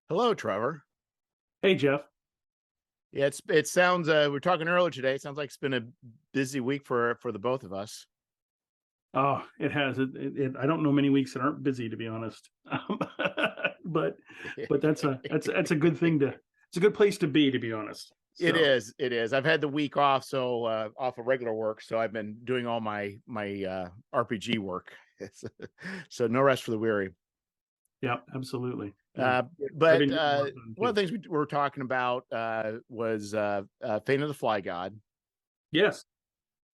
Hello, Trevor. Hey, Jeff. Yeah, it sounds we were talking earlier today. It sounds like it's been a busy week for the both of us. Oh, it has. I don't know many weeks that aren't busy, to be honest. But that's a good thing to. It's a good place to be honest. It So is. It is. I've had the week off, so off of regular work, so I've been doing all my RPG work. So no rest for the weary. yeah, absolutely. Yeah, Uh, I've but been getting work done one of too. the things we were talking about was Fane of the Fly God, Yes.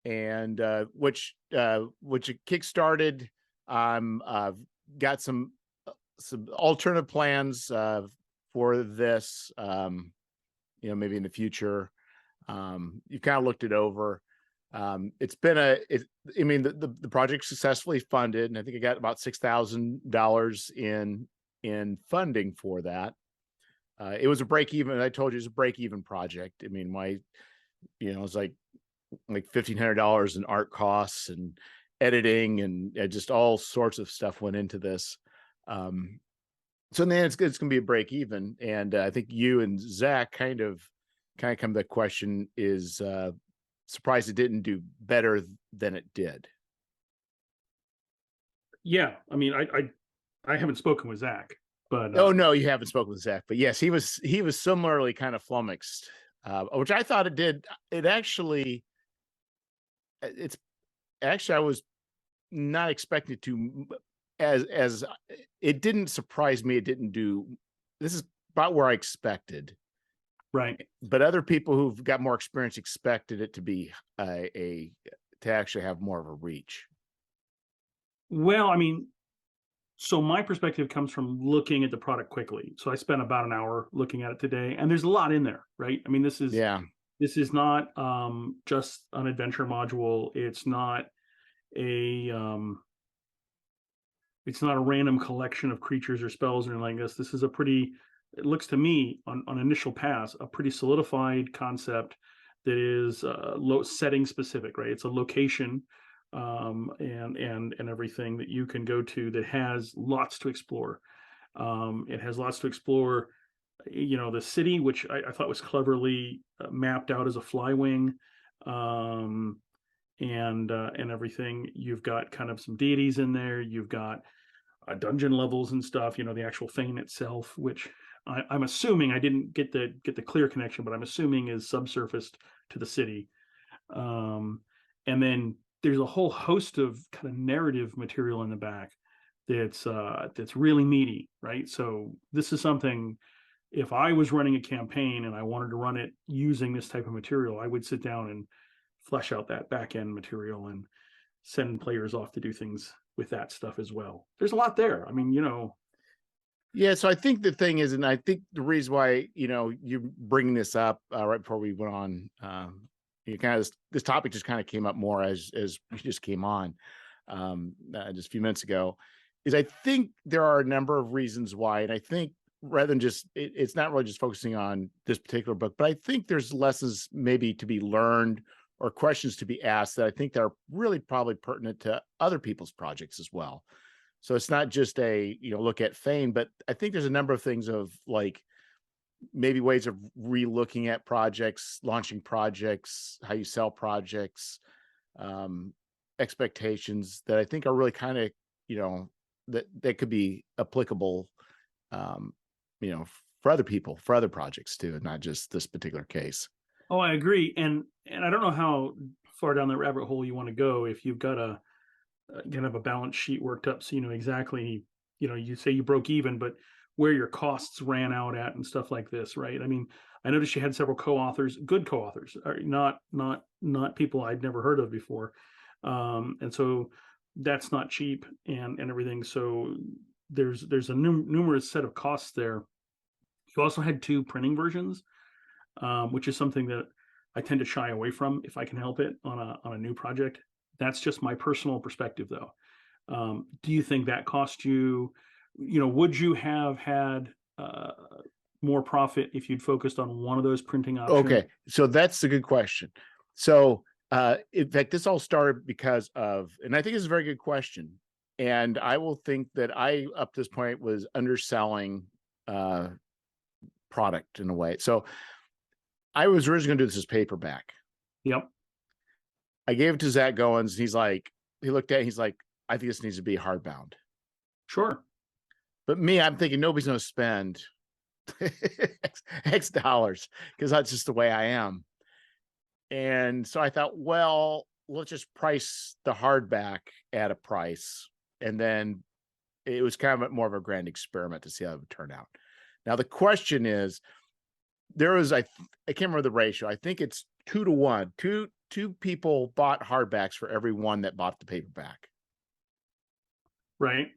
and which it kickstarted. Got some alternative plans for this. Maybe in the future. You kind of looked it over. It's been I mean, the project successfully funded, and I think I got about $6,000 in funding for that. It was a break even. I told you it was a break even project. I mean, it was like $1,500 in art costs and editing and just all sorts of stuff went into this. Um, so then it's going to be a break even, and I think you and Zach kind of come to the question is surprised it didn't do better than it did. Yeah. I mean, I haven't spoken with Zach, but Oh no, you haven't spoken with Zach, but yes, he was similarly kind of flummoxed, which I thought it did. It actually, it's actually I was not expecting it to, as it didn't surprise me. It didn't do. This is about where I expected, right. but other people who've got more experience expected it to be to actually have more of a reach. Well, I mean, so my perspective comes from looking at the product quickly. So I spent about an hour looking at it today, and there's a lot in there, right? I mean, Yeah. this is not just an adventure module. A um, it's not a random collection of creatures or spells or anything like this. This is a pretty, it looks to me on initial pass, a pretty solidified concept that is setting specific, right? It's a location and everything that you can go to that has lots to explore. It has lots to explore. The city, which I thought was cleverly mapped out as a flywing. Um, and everything. You've got kind of some deities in there. You've got dungeon levels and stuff. The actual Fane itself, which I'm assuming I didn't get the clear connection, but I'm assuming is subsurfaced to the city. Um, and then there's a whole host of kind of narrative material in the back that's really meaty, right? So this is something. If I was running a campaign and I wanted to run it using this type of material, I would sit down and flesh out that back end material and send players off to do things with that stuff as well. There's a lot there. I mean, Yeah, so I think the thing is, and I think the reason why you bringing this up right before we went on, you kind of this topic just kind of came up more as we just came on just a few minutes ago, is I think there are a number of reasons why, and I think rather than just it's not really just focusing on this particular book, but I think there's lessons maybe to be learned or questions to be asked that I think that are really probably pertinent to other people's projects as well. So it's not just a look at Fane, but I think there's a number of things of like maybe ways of re-looking at projects, launching projects, how you sell projects, um, expectations that I think are really kind of that could be applicable, um, for other people, for other projects too, and not just this particular case. oh, I agree. And I don't know how far down that rabbit hole you want to go if you've got a kind of a balance sheet worked up so you know exactly, you say you broke even, but where your costs ran out at and stuff like this, right? I mean, I noticed you had several co-authors, good co-authors, not people I'd never heard of before. And so that's not cheap and everything. So there's a numerous set of costs there. You also had two printing versions, which is something that I tend to shy away from if I can help it on a new project. That's just my personal perspective, though. Do you think that cost you? Would you have had more profit if you'd focused on one of those printing options? Okay, so that's a good question. So, in fact, this all started because of, and I think it's a very good question. And I will think that I, up to this point, was underselling product in a way. So I was originally going to do this as paperback. Yep. I gave it to Zach Goins. He's like, he looked at it, he's like, I think this needs to be hardbound. Sure. But me, I'm thinking nobody's going to spend X dollars because that's just the way I am. And so I thought, well, let's just price the hardback at a price. And then it was kind of more of a grand experiment to see how it would turn out. Now, the question is, there was, I can't remember the ratio. I think it's 2 to 1. Two people bought hardbacks for every one that bought the paperback. Right.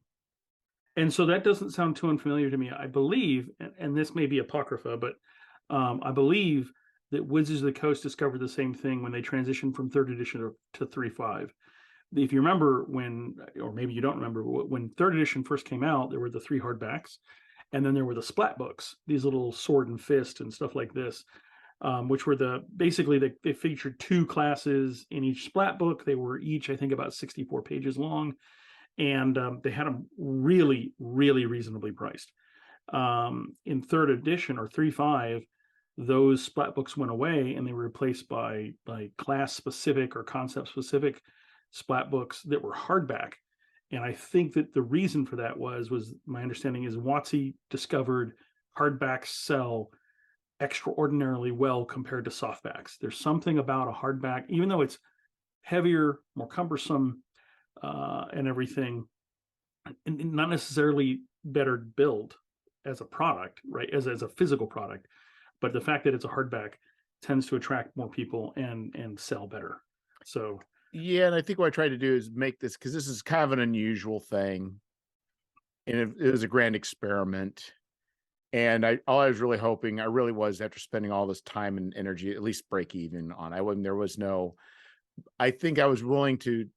And so that doesn't sound too unfamiliar to me. I believe, and this may be apocrypha, but I believe that Wizards of the Coast discovered the same thing when they transitioned from 3rd edition to 3.5. If you remember when, or maybe you don't remember, when 3rd edition first came out, there were the 3 hardbacks, and then there were the splat books, these little sword and fist and stuff like this, which were basically they featured 2 classes in each splat book. They were each, I think, about 64 pages long. And they had them really, really reasonably priced. In 3rd edition or 3.5, those splat books went away and they were replaced by class specific or concept specific splat books that were hardback. And I think that the reason for that was my understanding is WotC discovered hardbacks sell extraordinarily well compared to softbacks. There's something about a hardback, even though it's heavier, more cumbersome, and everything, and not necessarily better build as a product, right? As a physical product, but the fact that it's a hardback tends to attract more people and sell better. So yeah, and I think what I tried to do is make this, because this is kind of an unusual thing, and it was a grand experiment. And all I was really hoping, I really was, after spending all this time and energy, at least break even on. I think I was willing to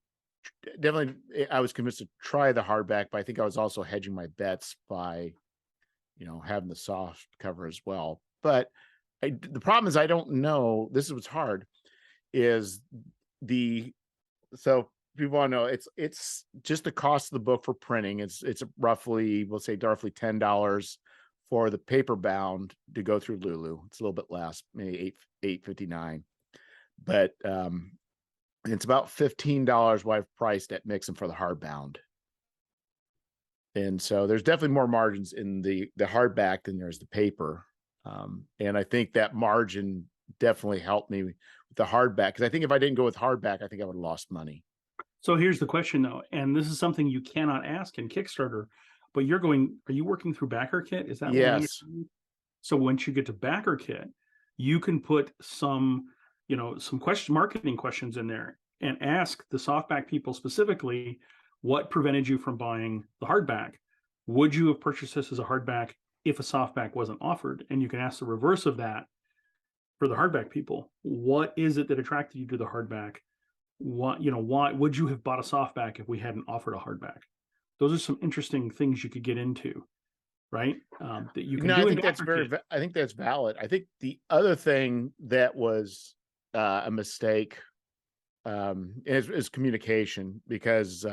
definitely, I was convinced to try the hardback, but I think I was also hedging my bets by, having the soft cover as well. But the problem is, I don't know, this is what's hard, is so people want to know, it's just the cost of the book for printing. It's roughly, we'll say roughly $10 for the paper bound to go through Lulu. It's a little bit less, maybe $8.59. But it's about $15 what I've priced at Mixam for the hardbound. And so there's definitely more margins in the hardback than there's the paper. And I think that margin definitely helped me with the hardback, because I think if I didn't go with hardback, I think I would have lost money. So here's the question though, and this is something you cannot ask in Kickstarter, but are you working through BackerKit? Is that yes? So once you get to BackerKit, you can put some marketing questions in there and ask the softback people specifically, what prevented you from buying the hardback? Would you have purchased this as a hardback if a softback wasn't offered? And you can ask the reverse of that for the hardback people. What is it that attracted you to the hardback? Why would you have bought a softback if we hadn't offered a hardback? Those are some interesting things you could get into, right? That you can do. I think that's valid. I think the other thing that was a mistake is communication, because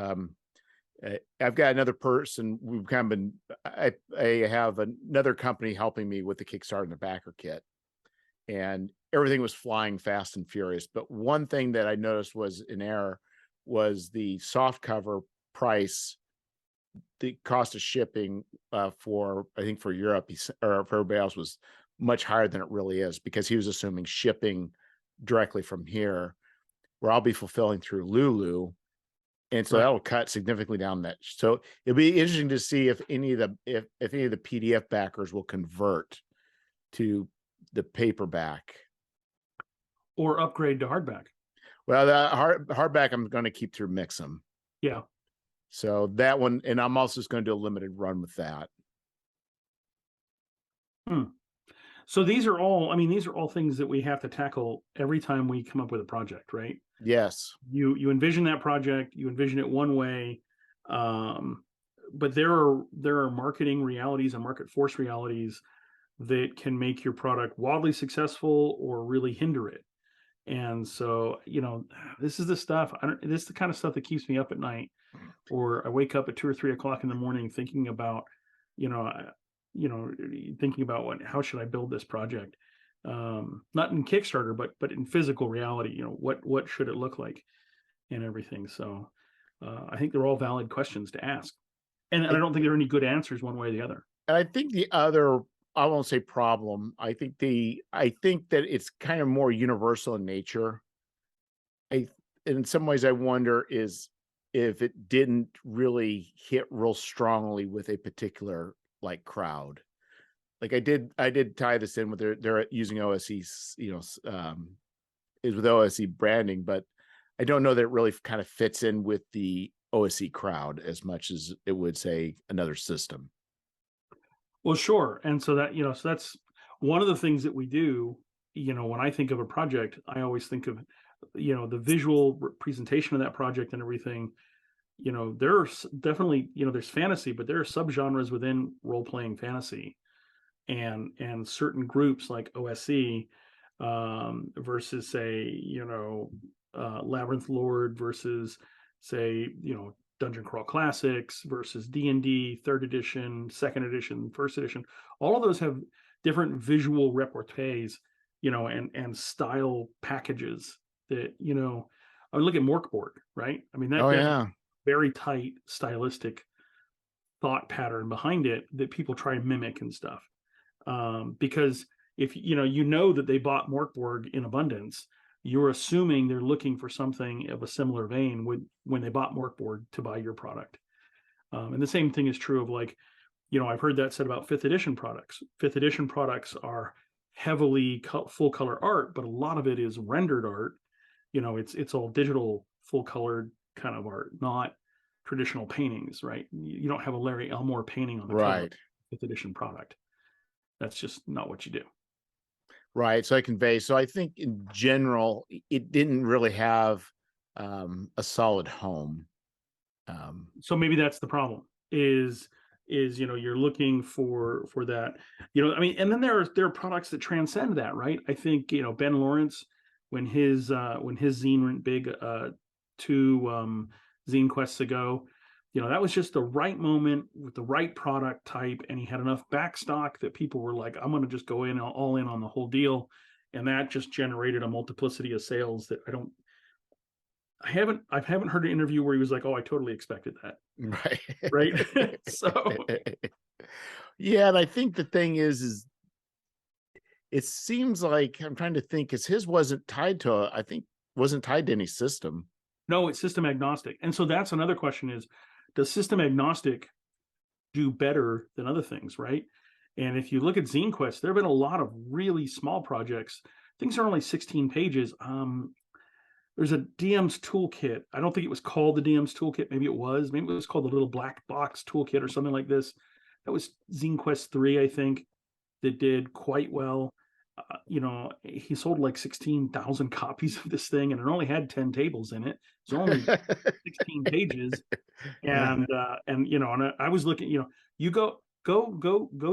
I've got another person. We've kind of been, I have another company helping me with the Kickstarter and the BackerKit, and everything was flying fast and furious. But one thing that I noticed was an error was the soft cover price. The cost of shipping for Europe or for everybody else was much higher than it really is, because he was assuming shipping directly from here, where I'll be fulfilling through Lulu. And so that'll cut significantly down that. So it'll be interesting to see if any of the PDF backers will convert to the paperback or upgrade to hardback. Well, the hardback I'm going to keep through Mixam. Yeah. So that one, and I'm also just going to do a limited run with that. So these are all things that we have to tackle every time we come up with a project, right? Yes. You envision that project, you envision it one way, but there are marketing realities and market force realities that can make your product wildly successful or really hinder it. And so, this is the stuff. This is the kind of stuff that keeps me up at night, or I wake up at 2 or 3 o'clock in the morning thinking about, thinking about how should I build this project? Not in Kickstarter, but in physical reality, what should it look like and everything. So I think they're all valid questions to ask. And I don't think there are any good answers one way or the other. And I think the other, I won't say problem. I think that it's kind of more universal in nature. In some ways, I wonder is if it didn't really hit real strongly with a particular like crowd. Like I did tie this in with they're using OSE, is with OSE branding, but I don't know that it really kind of fits in with the OSE crowd as much as it would say another system. Well, sure. And so so that's one of the things that we do. When I think of a project, I always think of, the visual presentation of that project and everything. There's definitely, there's fantasy, but there are subgenres within role-playing fantasy, and certain groups like OSE versus say, Labyrinth Lord versus say, Dungeon Crawl Classics versus D&D third edition, second edition, first edition. All of those have different visual repertoires, and style packages that, I look at Morkborg, right? I mean, Oh that's yeah. very tight stylistic thought pattern behind it that people try and mimic and stuff. Because if that they bought Morkborg in abundance, you're assuming they're looking for something of a similar vein when they bought Morkborg to buy your product. And the same thing is true of I've heard that said about fifth edition products. Fifth edition products are heavily full color art, but a lot of it is rendered art. It's all digital, full colored kind of art, not traditional paintings, right? You don't have a Larry Elmore painting on the cover of Right. fifth edition product. That's just not what you do. Right. So I convey. So I think in general, it didn't really have a solid home. So maybe that's the problem is you're looking for that, I mean, and then there are products that transcend that, right? I think, Ben Lawrence, when his zine went big 2 zine quests ago, that was just the right moment with the right product type, and he had enough backstock that people were like, I'm going to just go in all in on the whole deal, and that just generated a multiplicity of sales that I haven't heard an interview where he was like, oh, I totally expected that. Right. Right. So yeah, and I think the thing is it seems like I'm trying to think because his wasn't tied to wasn't tied to any system. no, it's system agnostic. And so that's another question is, does system agnostic do better than other things, right? And if you look at Zine Quest, there have been a lot of really small projects. Things are only 16 pages. There's a DM's toolkit. I don't think it was called the DM's toolkit. Maybe it was. Maybe it was called the little black box toolkit or something like this. That was Zine Quest 3, I think, that did quite well. He sold like 16,000 copies of this thing, and it only had 10 tables in it. It's only 16 pages. And I was looking, you go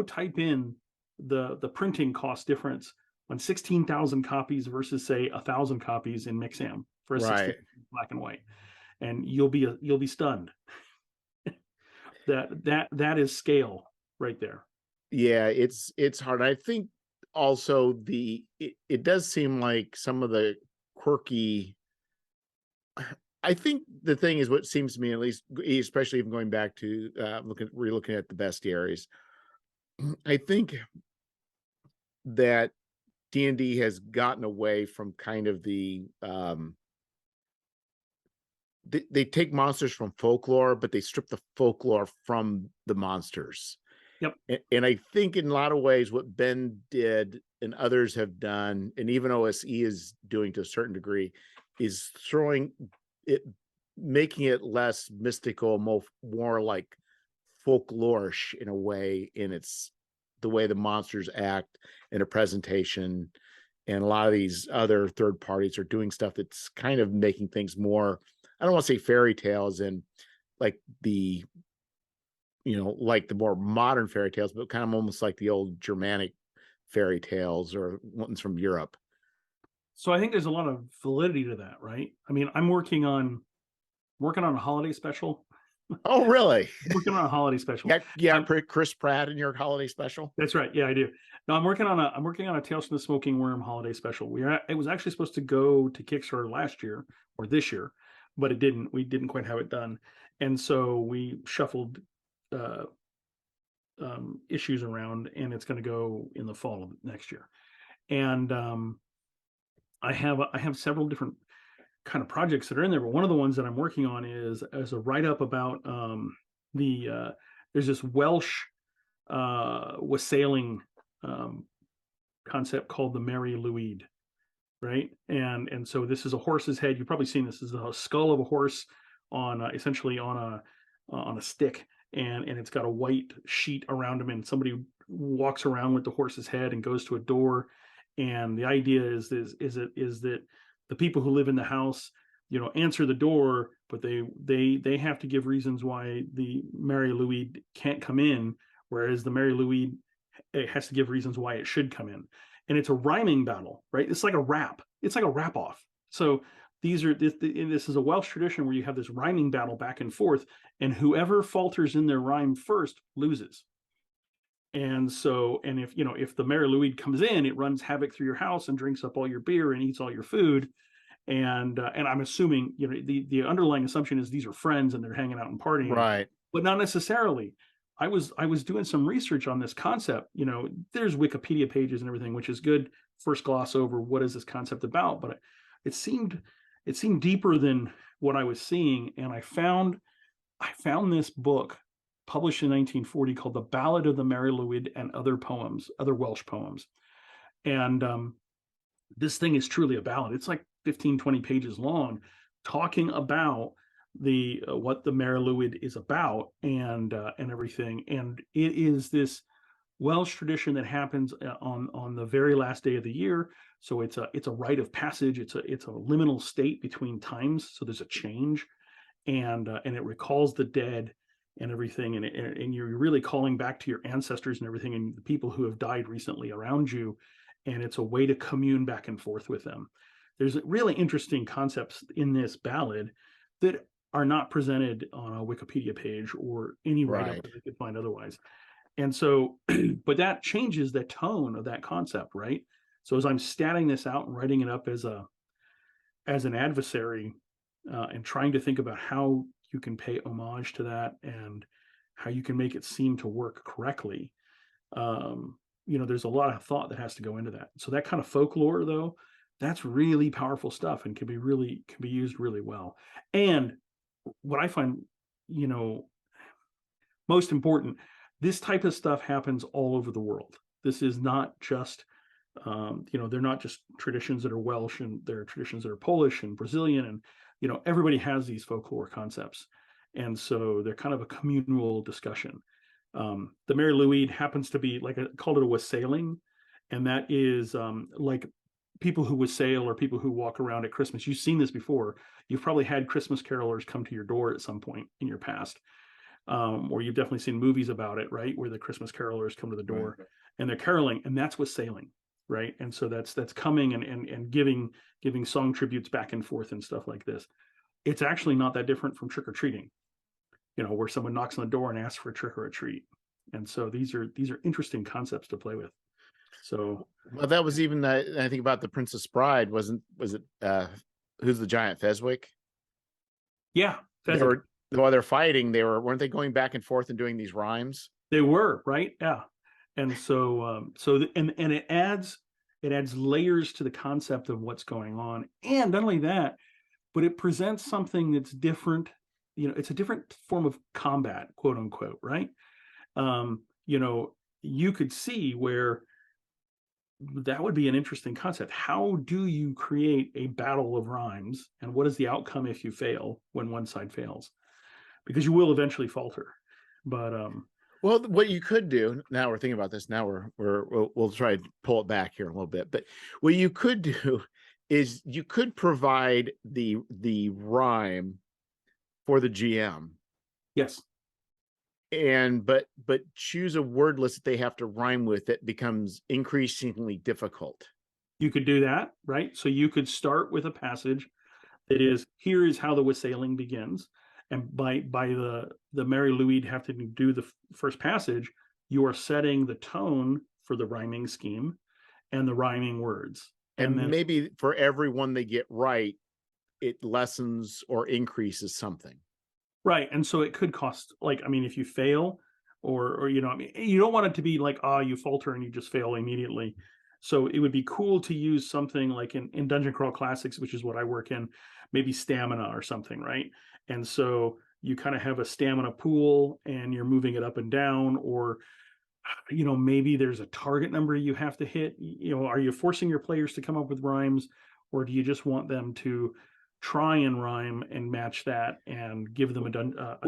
type in the printing cost difference on 16,000 copies versus say 1,000 copies in Mixam for a Right. 16 black and white, and you'll be stunned. that is scale right there. Yeah, it's hard. I think also it does seem like some of the quirky. I think the thing is what seems to me, at least, especially even going back to looking at the bestiaries. I think that D&D has gotten away from kind of they take monsters from folklore, but they strip the folklore from the monsters. Yep. And I think in a lot of ways what Ben did and others have done, and even OSE is doing to a certain degree, is making it less mystical, more like folklorish in a way, in its the way the monsters act in a presentation. And a lot of these other third parties are doing stuff that's kind of making things more, I don't want to say fairy tales and like like the more modern fairy tales, but kind of almost like the old Germanic fairy tales or ones from Europe. So I think there's a lot of validity to that, right? I mean, I'm working on a holiday special Oh, really? I'm working on a holiday special. Yeah, yeah. I'm, Chris Pratt in your holiday special. that's right. Yeah, I do. No, I'm working on a Tales from the Smoking Worm holiday special. It was actually supposed to go to Kickstarter last year or this year, but it didn't. We didn't quite have it done, and so we shuffled uh, issues around, and it's going to go in the fall of next year. And I have several different kind of projects that are in there, but one of the ones that I'm working on is as a write up about there's this Welsh wassailing um, concept called the Mary Louise, right? And so this is a horse's head. You've probably seen this. This is a skull of a horse on essentially on a stick, and it's got a white sheet around him, and somebody walks around with the horse's head and goes to a door. And the idea is that the people who live in the house, answer the door, but they have to give reasons why the Mary Louise can't come in, whereas the Mary Louise has to give reasons why it should come in. And it's a rhyming battle, right? It's like a rap. It's like a rap off. So this is a Welsh tradition where you have this rhyming battle back and forth, and whoever falters in their rhyme first loses. And so, and if the Mary Louise comes in, it runs havoc through your house and drinks up all your beer and eats all your food. And I'm assuming, the underlying assumption is these are friends and they're hanging out and partying, Right. but not necessarily. I was doing some research on this concept. There's Wikipedia pages and everything, which is good first gloss over what is this concept about, but it seemed deeper than what I was seeing. And I found this book published in 1940 called The Ballad of the Mary Louise and Other Welsh Poems. And this thing is truly a ballad. It's like 15, 20 pages long, talking about the what the Mary Louise is about, and everything. And it is this Welsh tradition that happens on the very last day of the year. So it's a rite of passage. It's a liminal state between times. So there's a change, and it recalls the dead and everything, and you're really calling back to your ancestors and everything, and the people who have died recently around you, and it's a way to commune back and forth with them. There's really interesting concepts in this ballad that are not presented on a Wikipedia page or any write-up Right. that I could find otherwise. And so, but that changes the tone of that concept, right? So as I'm statting this out and writing it up as an adversary, and trying to think about how you can pay homage to that and how you can make it seem to work correctly. There's a lot of thought that has to go into that. So that kind of folklore, though, that's really powerful stuff and can be used really well. And what I find, most important, this type of stuff happens all over the world. This is not just, they're not just traditions that are Welsh, and they're traditions that are Polish and Brazilian, and everybody has these folklore concepts, and so they're kind of a communal discussion. The Mary Louise happens to be, like I called it, a wassailing, and that is like people who wassail or people who walk around at Christmas. You've seen this before. You've probably had Christmas carolers come to your door at some point in your past, or you've definitely seen movies about it, right? Where the Christmas carolers come to the door, right, and they're caroling, and that's wassailing, right? And so that's coming and giving song tributes back and forth and stuff like this. It's actually not that different from trick or treating, where someone knocks on the door and asks for a trick or a treat. And so these are interesting concepts to play with. So, well, that was even I think about the Princess Bride. Was it Who's the Giant, Fezwick? Yeah, They were, while they're fighting, weren't they going back and forth and doing these rhymes? They were, right? Yeah. And so and it adds layers to the concept of what's going on. And not only that, but it presents something that's different. It's a different form of combat, quote unquote, right? You could see where that would be an interesting concept. How do you create a battle of rhymes, and what is the outcome if you fail, when one side fails? Because you will eventually falter. But well, what you could do, now we're thinking about this, now we'll try to pull it back here a little bit, but what you could do is you could provide the rhyme for the GM. Yes. And but choose a word list that they have to rhyme with that becomes increasingly difficult. You could do that, right? So you could start with a passage that is, here is how the wassailing begins, And by the Mary Louise have to do the first passage, you are setting the tone for the rhyming scheme and the rhyming words. And then maybe for every one they get right, it lessens or increases something. right. And so it could cost, like, I mean, if you fail, or you know, I mean, you don't want it to be like, ah, you falter and you just fail immediately. So it would be cool to use something like in Dungeon Crawl Classics, which is what I work in, maybe stamina or something, right? And so you kind of have a stamina pool and you're moving it up and down, or you know, maybe there's a target number you have to hit. You know, are you forcing your players to come up with rhymes, or do you just want them to try and rhyme and match that and give them a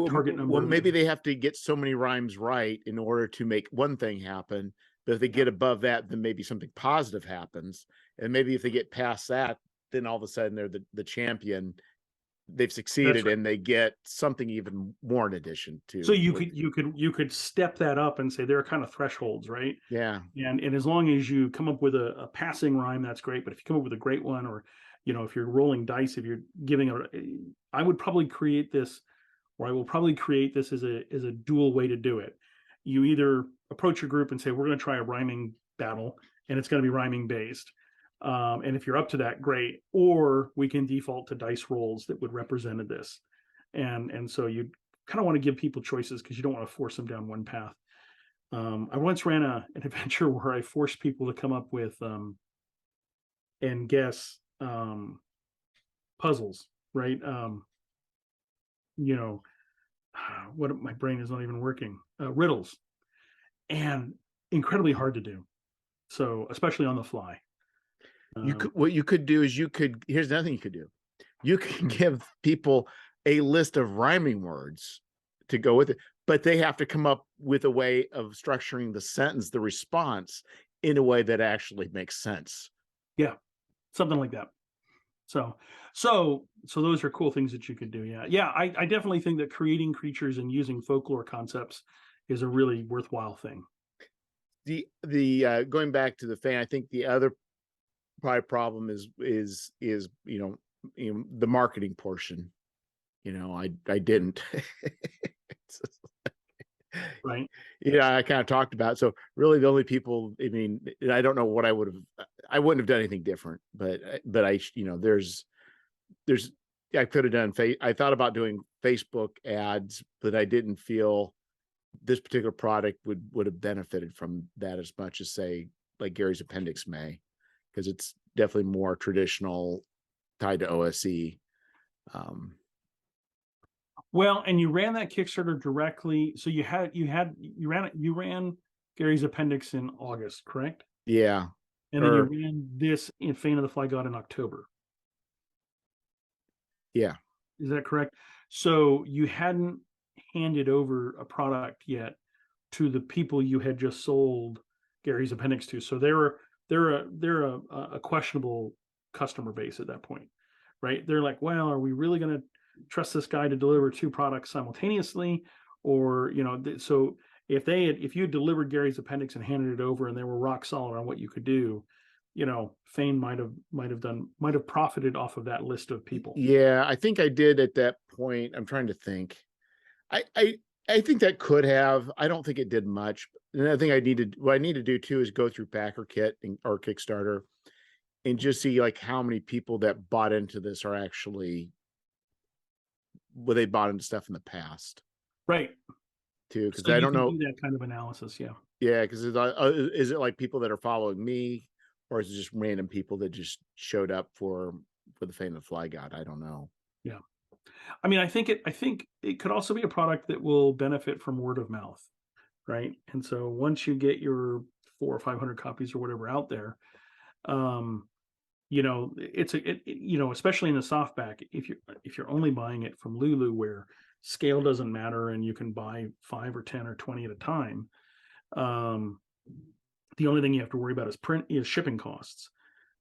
target number? Well, maybe they have to get so many rhymes right in order to make one thing happen. But if they get above that, then maybe something positive happens. And maybe if they get past that, then all of a sudden they're the champion. They've succeeded, right. and they get something even more in addition to. So you could step that up and say there are kind of thresholds, right? Yeah. And as long as you come up with a passing rhyme, that's great. But if you come up with a great one, or you know, if you're rolling dice, if you're giving I would probably create this, or I will probably create this as a dual way to do it. You either approach your group and say, we're going to try a rhyming battle, and it's going to be rhyming based. And if you're up to that, great. Or we can default to dice rolls that would represent this. And so you kind of want to give people choices, because you don't want to force them down one path. I once ran an adventure where I forced people to come up with and guess puzzles, right? You know, what, my brain is not even working. Riddles, and incredibly hard to do. So especially on the fly. What you could do is here's another thing you could do. You can give people a list of rhyming words to go with it, but they have to come up with a way of structuring the sentence, the response, in a way that actually makes sense. Yeah, something like that. So those are cool things that you could do. Yeah. I definitely think that creating creatures and using folklore concepts is a really worthwhile thing. The going back to the Fane, I think the other probably problem is you know the marketing portion. You know, I didn't. Right. Yeah, I kind of talked about. So really, the only people. I mean, I don't know what I would have. I wouldn't have done anything different. But I, you know, there's. I could have done. I thought about doing Facebook ads, but I didn't feel this particular product would have benefited from that as much as, say, like Gary's Appendix may, because it's definitely more traditional, tied to OSE. Well, and you ran that Kickstarter directly. So you ran Gary's Appendix in August, correct? Yeah. And then you ran this in Fane of the Fly God in October. Yeah. Is that correct? So you hadn't handed over a product yet to the people you had just sold Gary's Appendix to. So they're a questionable customer base at that point, right? They're like, well, are we really going to trust this guy to deliver two products simultaneously? Or, you know, so if you had delivered Gary's Appendix and handed it over and they were rock solid on what you could do, you know, Fane might have profited off of that list of people. Yeah, I think I did at that point. I'm trying to think. I think that could have. I don't think it did much. And I think what I need to do too is go through BackerKit or Kickstarter and just see like how many people that bought into this are actually, well, they bought into stuff in the past, right? Too, because So I you don't can know. do that kind of analysis. Yeah. Yeah, because is it like people that are following me, or is it just random people that just showed up for the Fame of the Fly God? I don't know. Yeah. I mean, I think it could also be a product that will benefit from word of mouth, right? And so once you get your 400 or 500 copies or whatever out there, you know, you know, especially in the softback, if you're only buying it from Lulu, where scale doesn't matter and you can buy 5 or 10 or 20 at a time, the only thing you have to worry about is shipping costs.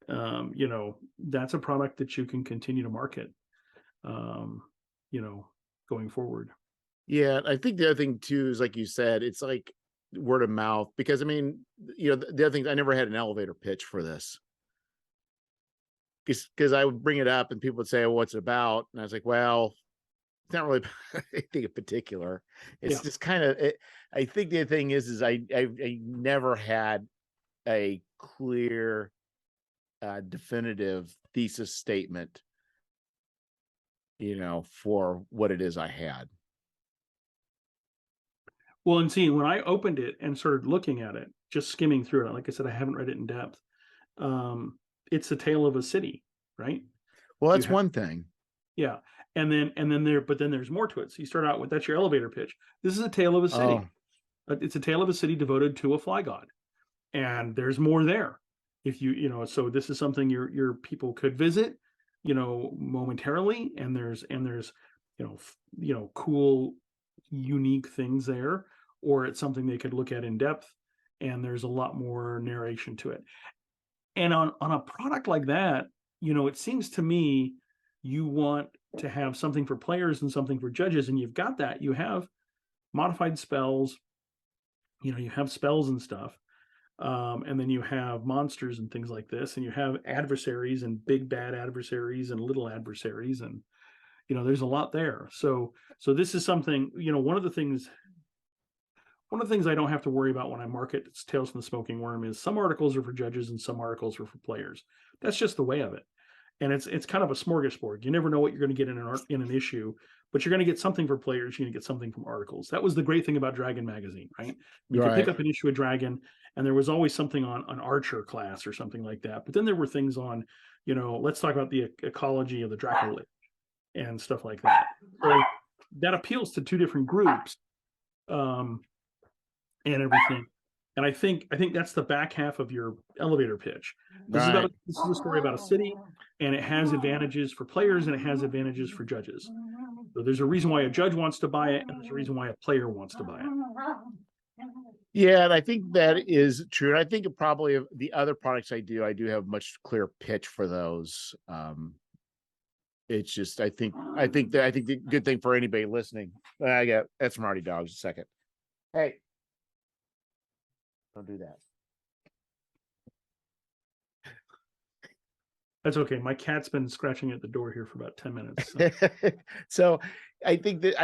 You know, that's a product that you can continue to market, you know, going forward. Yeah, I think the other thing too is, like you said, it's like word of mouth, because I mean, you know, the other thing, I never had an elevator pitch for this, because I would bring it up and people would say, well, what's it about? And I was like, well, not really anything in particular. It's Yeah. just kind of, I think the thing is I never had a clear, definitive thesis statement, for what it is I had. Well, and see, when I opened it and started looking at it, just skimming through it, like I said, I haven't read it in depth. It's a tale of a city, right? Well, You that's have, one thing. yeah. And then there's more to it. So you start out with, that's your elevator pitch. This is a tale of a city. Oh, It's a tale of a city devoted to a fly god. And there's more there. If so this is something your people could visit, momentarily. And there's, cool, unique things there, or it's something they could look at in depth. And there's a lot more narration to it. And on a product like that, it seems to me you want to have something for players and something for judges, and you've got that. You have modified spells, you have spells and stuff, and then you have monsters and things like this, and you have adversaries and big bad adversaries and little adversaries, and there's a lot there. So this is something, one of the things I don't have to worry about when I market Tales from the Smoking Worm is some articles are for judges and some articles are for players. That's just the way of it. And it's kind of a smorgasbord. You never know what you're going to get in an issue, but you're going to get something for players. You're going to get something from articles. That was the great thing about Dragon Magazine, right? You could pick up an issue of Dragon, and there was always something on an archer class or something like that. But then there were things on, let's talk about the ecology of the Dracolich and stuff like that. So that appeals to two different groups. And everything. And I think that's the back half of your elevator pitch. This is a story about a city, and it has advantages for players and it has advantages for judges. So there's a reason why a judge wants to buy it, and there's a reason why a player wants to buy it. Yeah, and I think that is true. And I think probably the other products I do have much clearer pitch for those. It's just I think the good thing for anybody listening. That's Marty Dogs. A second. Hey. Don't do that. That's okay. My cat's been scratching at the door here for about 10 minutes. So, so I think the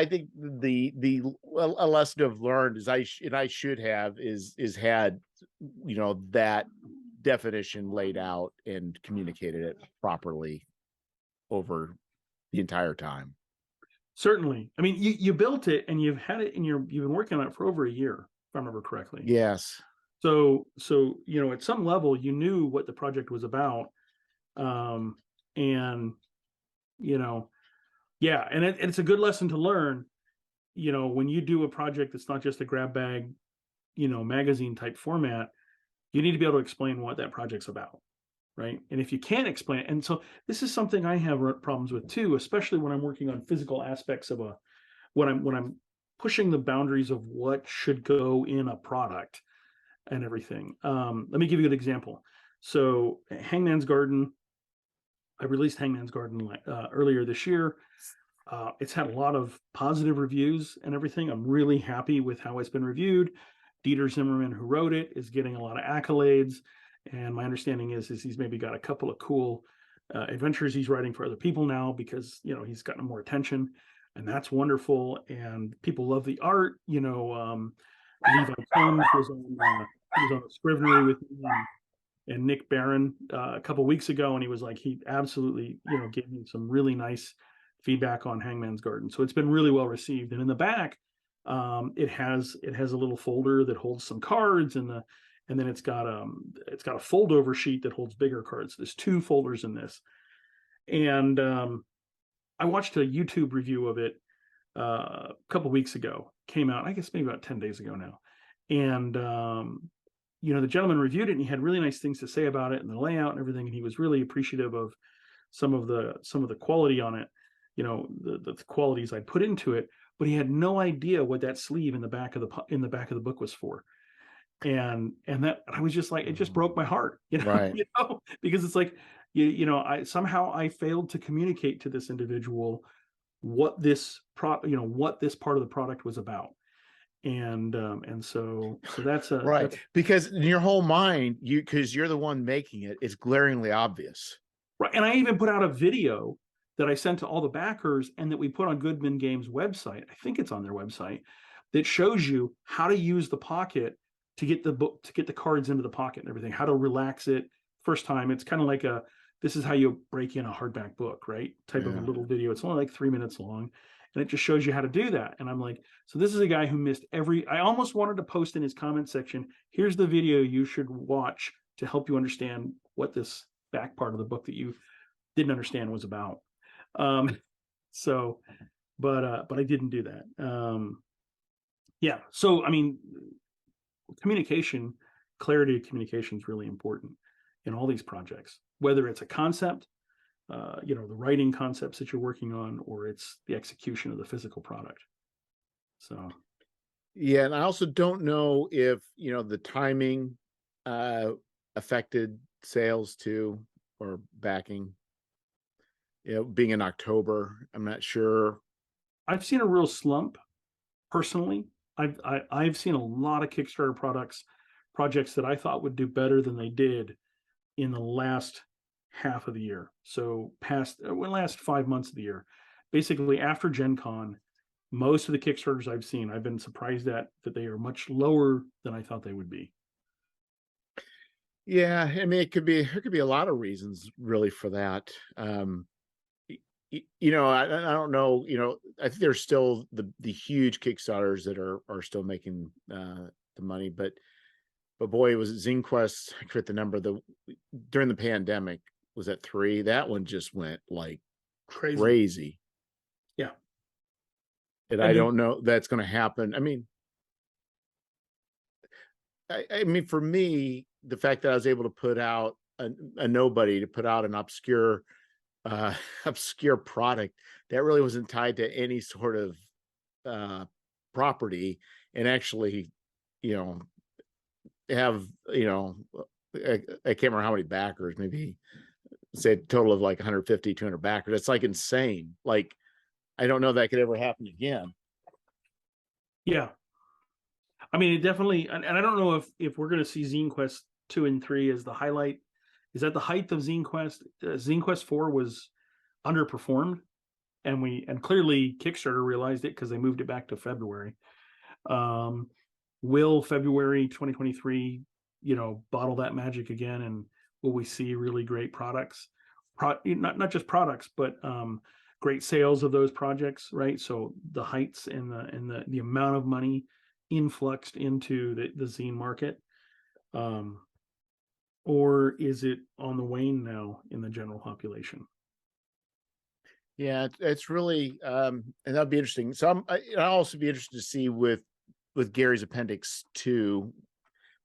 a lesson I've learned is I should have is had that definition laid out and communicated it properly over the entire time. Certainly. I mean, you built it and you've had it and you've been working on it for over a year, if I remember correctly. Yes. So at some level you knew what the project was about, and yeah, and it's a good lesson to learn. When you do a project that's not just a grab bag, magazine type format, you need to be able to explain what that project's about, right? And if you can't explain it, and so this is something I have problems with too, especially when I'm working on physical aspects of when I'm pushing the boundaries of what should go in a product and everything. Let me give you an example. So Hangman's Garden, I released Hangman's Garden earlier this year. It's had a lot of positive reviews and everything. I'm really happy with how it's been reviewed. Dieter Zimmerman, who wrote it, is getting a lot of accolades. And my understanding is he's maybe got a couple of cool adventures he's writing for other people now because, he's gotten more attention, and that's wonderful. And people love the art. Levi Combs was on the Scrivenery with me and Nick Barron a couple of weeks ago, and he was like, he absolutely, gave me some really nice feedback on Hangman's Garden. So it's been really well received. And in the back, it has a little folder that holds some cards, and then it's got a fold over sheet that holds bigger cards. There's two folders in this, and I watched a YouTube review of it a couple weeks ago. Came out, I guess maybe about 10 days ago now, and the gentleman reviewed it, and he had really nice things to say about it and the layout and everything, and he was really appreciative of some of the quality on it, the qualities I put into it, but he had no idea what that sleeve in the back of the book was for. And that I was just like, it just broke my heart, Right. Because it's like, I failed to communicate to this individual what this part of the product was about. And so that's right. Because in your whole mind, because you're the one making it, it's glaringly obvious. Right. And I even put out a video that I sent to all the backers and that we put on Goodman Games website. I think it's on their website, that shows you how to use the pocket to get the book, to get the cards into the pocket and everything, how to relax it first time. It's kind of like this is how you break in a hardback book, right? Type of a little video. It's only like 3 minutes long. And it just shows you how to do that. And I'm like, so this is a guy who missed I almost wanted to post in his comment section, here's the video you should watch to help you understand what this back part of the book that you didn't understand was about. So, but I didn't do that. Yeah. So, I mean, communication, clarity of communication is really important in all these projects, whether it's a concept, the writing concepts that you're working on, or it's the execution of the physical product. So, yeah, and I also don't know if the timing affected sales too, or backing. Being in October, I'm not sure. I've seen a real slump personally. I've seen a lot of Kickstarter projects that I thought would do better than they did in the last half of the year. So last 5 months of the year, basically after Gen Con, most of the Kickstarters I've seen, I've been surprised that they are much lower than I thought they would be. Yeah, I mean, there could be a lot of reasons really for that. I don't know. I think there's still the huge Kickstarters that are still making the money, but boy, was it Zine Quest? I forget the number. During the pandemic was at 3. That one just went like crazy. Yeah, and I don't know that's going to happen. I mean, for me, the fact that I was able to put out a nobody, to put out an obscure product that really wasn't tied to any sort of property, and actually have I can't remember how many backers, maybe say a total of like 150 200 backers. It's like insane. Like, I don't know that could ever happen again. Yeah, I mean, it definitely, and I don't know if we're going to see Zine Quest 2 and 3 as the highlight. Is that the height of Zine Quest? Zine Quest 4 was underperformed, and clearly Kickstarter realized it because they moved it back to February. Will February 2023, bottle that magic again, and will we see really great products? Not just products, but great sales of those projects, right? So the heights and the amount of money influxed into the zine market, or is it on the wane now in the general population? Yeah, it's really and that'd be interesting. So I'll also be interested to see with Gary's Appendix 2,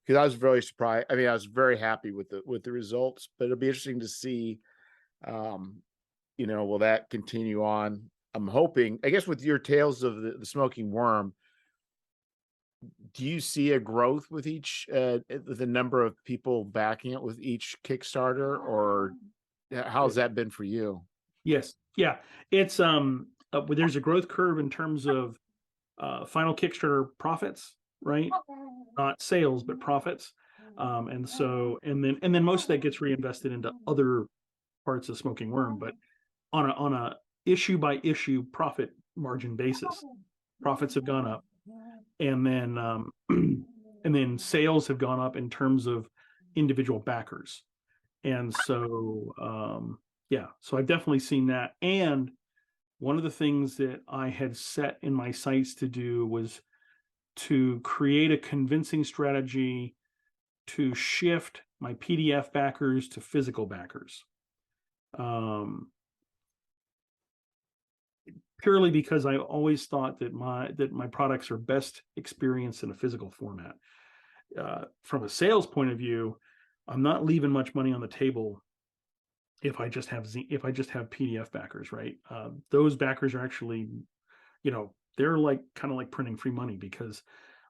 because I was very surprised. I mean, I was very happy with the results, but it'll be interesting to see will that continue on? I'm hoping, I guess, with your Tales of the Smoking Worm, do you see a growth with each the number of people backing it with each Kickstarter, or how's that been for you? Yes. Yeah. It's there's a growth curve in terms of final Kickstarter profits, right? Not sales, but profits. And then most of that gets reinvested into other parts of Smoking Worm, but on a issue by issue profit margin basis, profits have gone up, and then sales have gone up in terms of individual backers. And so so I've definitely seen that. And one of the things that I had set in my sights to do was to create a convincing strategy to shift my PDF backers to physical backers. Purely because I always thought that my products are best experienced in a physical format. From a sales point of view, I'm not leaving much money on the table if I just have PDF backers, right? Those backers are actually, they're like kind of like printing free money, because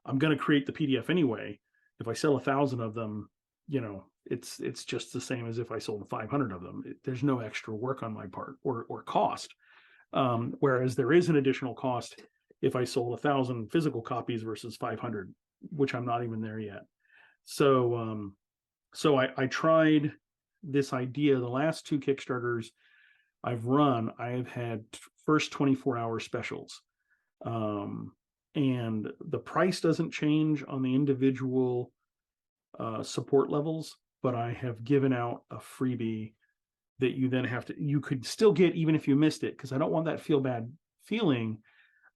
I'm going to create the PDF anyway. If I sell 1,000 of them, it's just the same as if I sold 500 of them. There's no extra work on my part or cost. Whereas there is an additional cost if I sold 1,000 physical copies versus 500, which I'm not even there yet. So I tried this idea. The last 2 Kickstarters, I've run, I have had first 24-hour specials. And the price doesn't change on the individual support levels, but I have given out a freebie that you then have to, you could still get even if you missed it, because I don't want that feel bad feeling.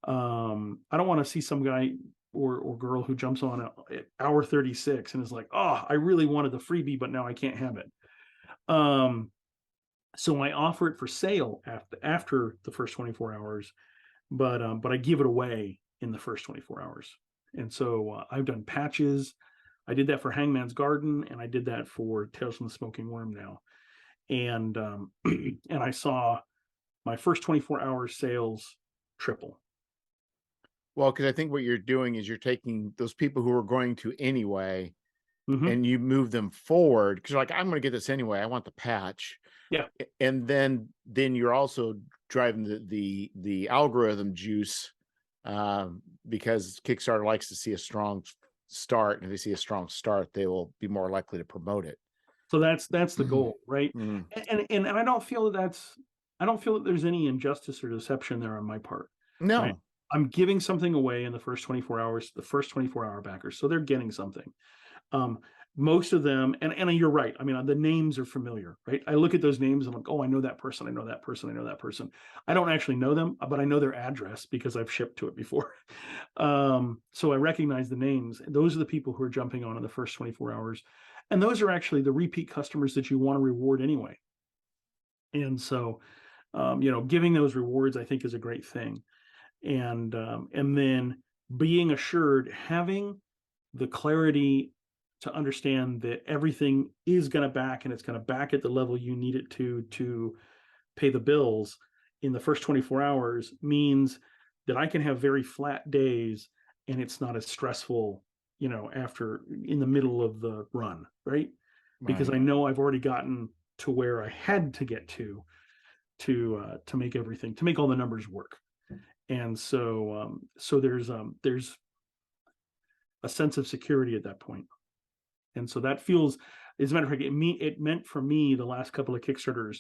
I don't want to see some guy or girl who jumps on at hour 36 and is like, oh, I really wanted the freebie, but now I can't have it. So I offer it for sale after the first 24 hours, but I give it away in the first 24 hours. And so I've done patches. I did that for Hangman's Garden, and I did that for Tales from the Smoking Worm now. And and I saw my first 24 hours sales triple. Well, because I think what you're doing is you're taking those people who are going to anyway, and you move them forward because you're like, I'm going to get this anyway. I want the patch. Yeah. And then you're also driving the algorithm juice, because Kickstarter likes to see a strong start, and if they see a strong start, they will be more likely to promote it. So that's the goal, right? Mm. And I don't feel that there's any injustice or deception there on my part. No. Right? I'm giving something away in the first 24 hours, the first 24-hour backers, so they're getting something. Most of them, and you're right. I mean, the names are familiar, right? I look at those names and I'm like, oh, I know that person. I know that person. I know that person. I don't actually know them, but I know their address because I've shipped to it before. So I recognize the names. Those are the people who are jumping on in the first 24 hours. And those are actually the repeat customers that you want to reward anyway. And so, giving those rewards, I think, is a great thing. And then being assured, having the clarity to understand that everything is going to back, and it's going to back at the level you need it to pay the bills in the first 24 hours means that I can have very flat days and it's not as stressful, after in the middle of the run, right? Because I know I've already gotten to where I had to get to make everything, to make all the numbers work. And so there's a sense of security at that point. And so that feels, as a matter of fact, it meant for me the last couple of Kickstarters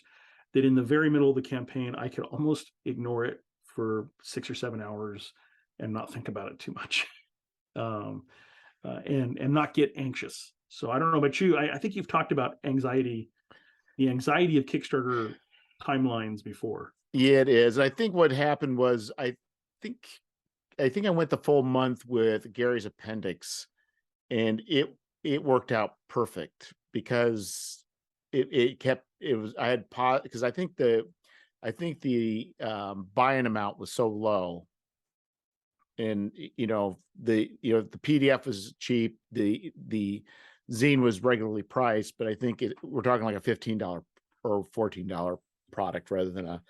that in the very middle of the campaign, I could almost ignore it for 6 or 7 hours and not think about it too much, and not get anxious. So I don't know about you. I think you've talked about anxiety, the anxiety of Kickstarter timelines before. Yeah, it is. I think what happened was think I went the full month with Gary's appendix, and it worked out perfect because I had pause, because I think the buying amount was so low, and the PDF was cheap, the zine was regularly priced, but I think we're talking like a $15 or $14 product rather than a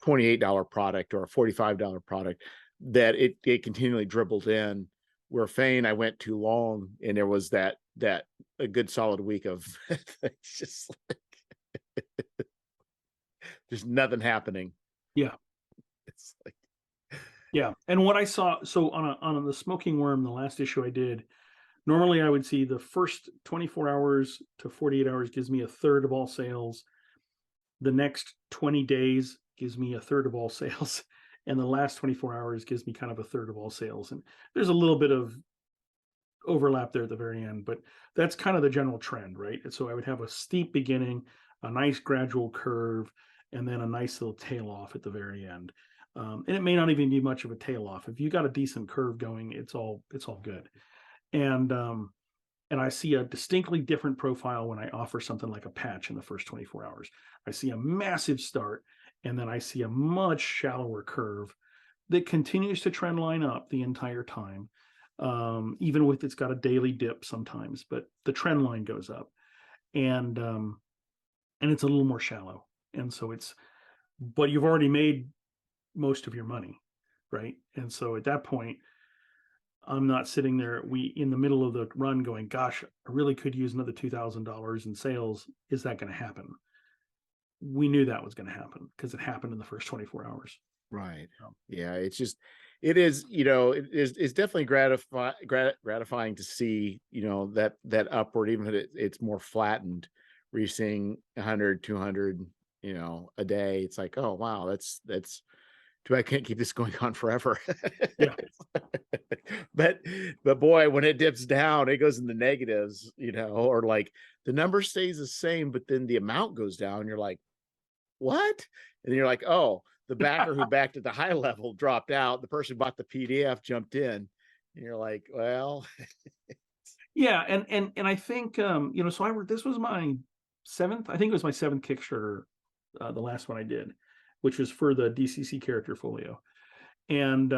$28 product or a $45 product, that it continually dribbled in. Where Fane, I went too long, and there was that a good solid week of it's just like there's nothing happening. Yeah. It's like, yeah. And what I saw, so on the Smoking Worm, the last issue I did, normally I would see the first 24 hours to 48 hours gives me a third of all sales. The next 20 days gives me a third of all sales. And the last 24 hours gives me kind of a third of all sales. And there's a little bit of overlap there at the very end, but that's kind of the general trend, right? And so I would have a steep beginning, a nice gradual curve, and then a nice little tail off at the very end. And it may not even be much of a tail off. If you got a decent curve going, it's all good. And I see a distinctly different profile when I offer something like a patch in the first 24 hours. I see a massive start, and then I see a much shallower curve that continues to trend line up the entire time. Even with, it's got a daily dip sometimes, but the trend line goes up, and it's a little more shallow. And so but you've already made most of your money, right? And so at that point, I'm not sitting there in the middle of the run going, gosh, I really could use another $2,000 in sales. Is that going to happen? We knew that was going to happen because it happened in the first 24 hours. right. Yeah, it's definitely gratifying to see, that upward, even if it's more flattened, where you're seeing 100, 200, a day. It's like, oh wow, that's too bad I can't keep this going on forever. Yeah. but but boy, when it dips down, it goes in the negatives, or like the number stays the same, but then the amount goes down. You're like, what? And you're like, oh, the backer who backed at the high level dropped out. The person who bought the PDF jumped in. And you're like, well, Yeah, and I think so this was my seventh, I think it was my seventh Kickstarter, the last one I did, which was for the DCC character folio. And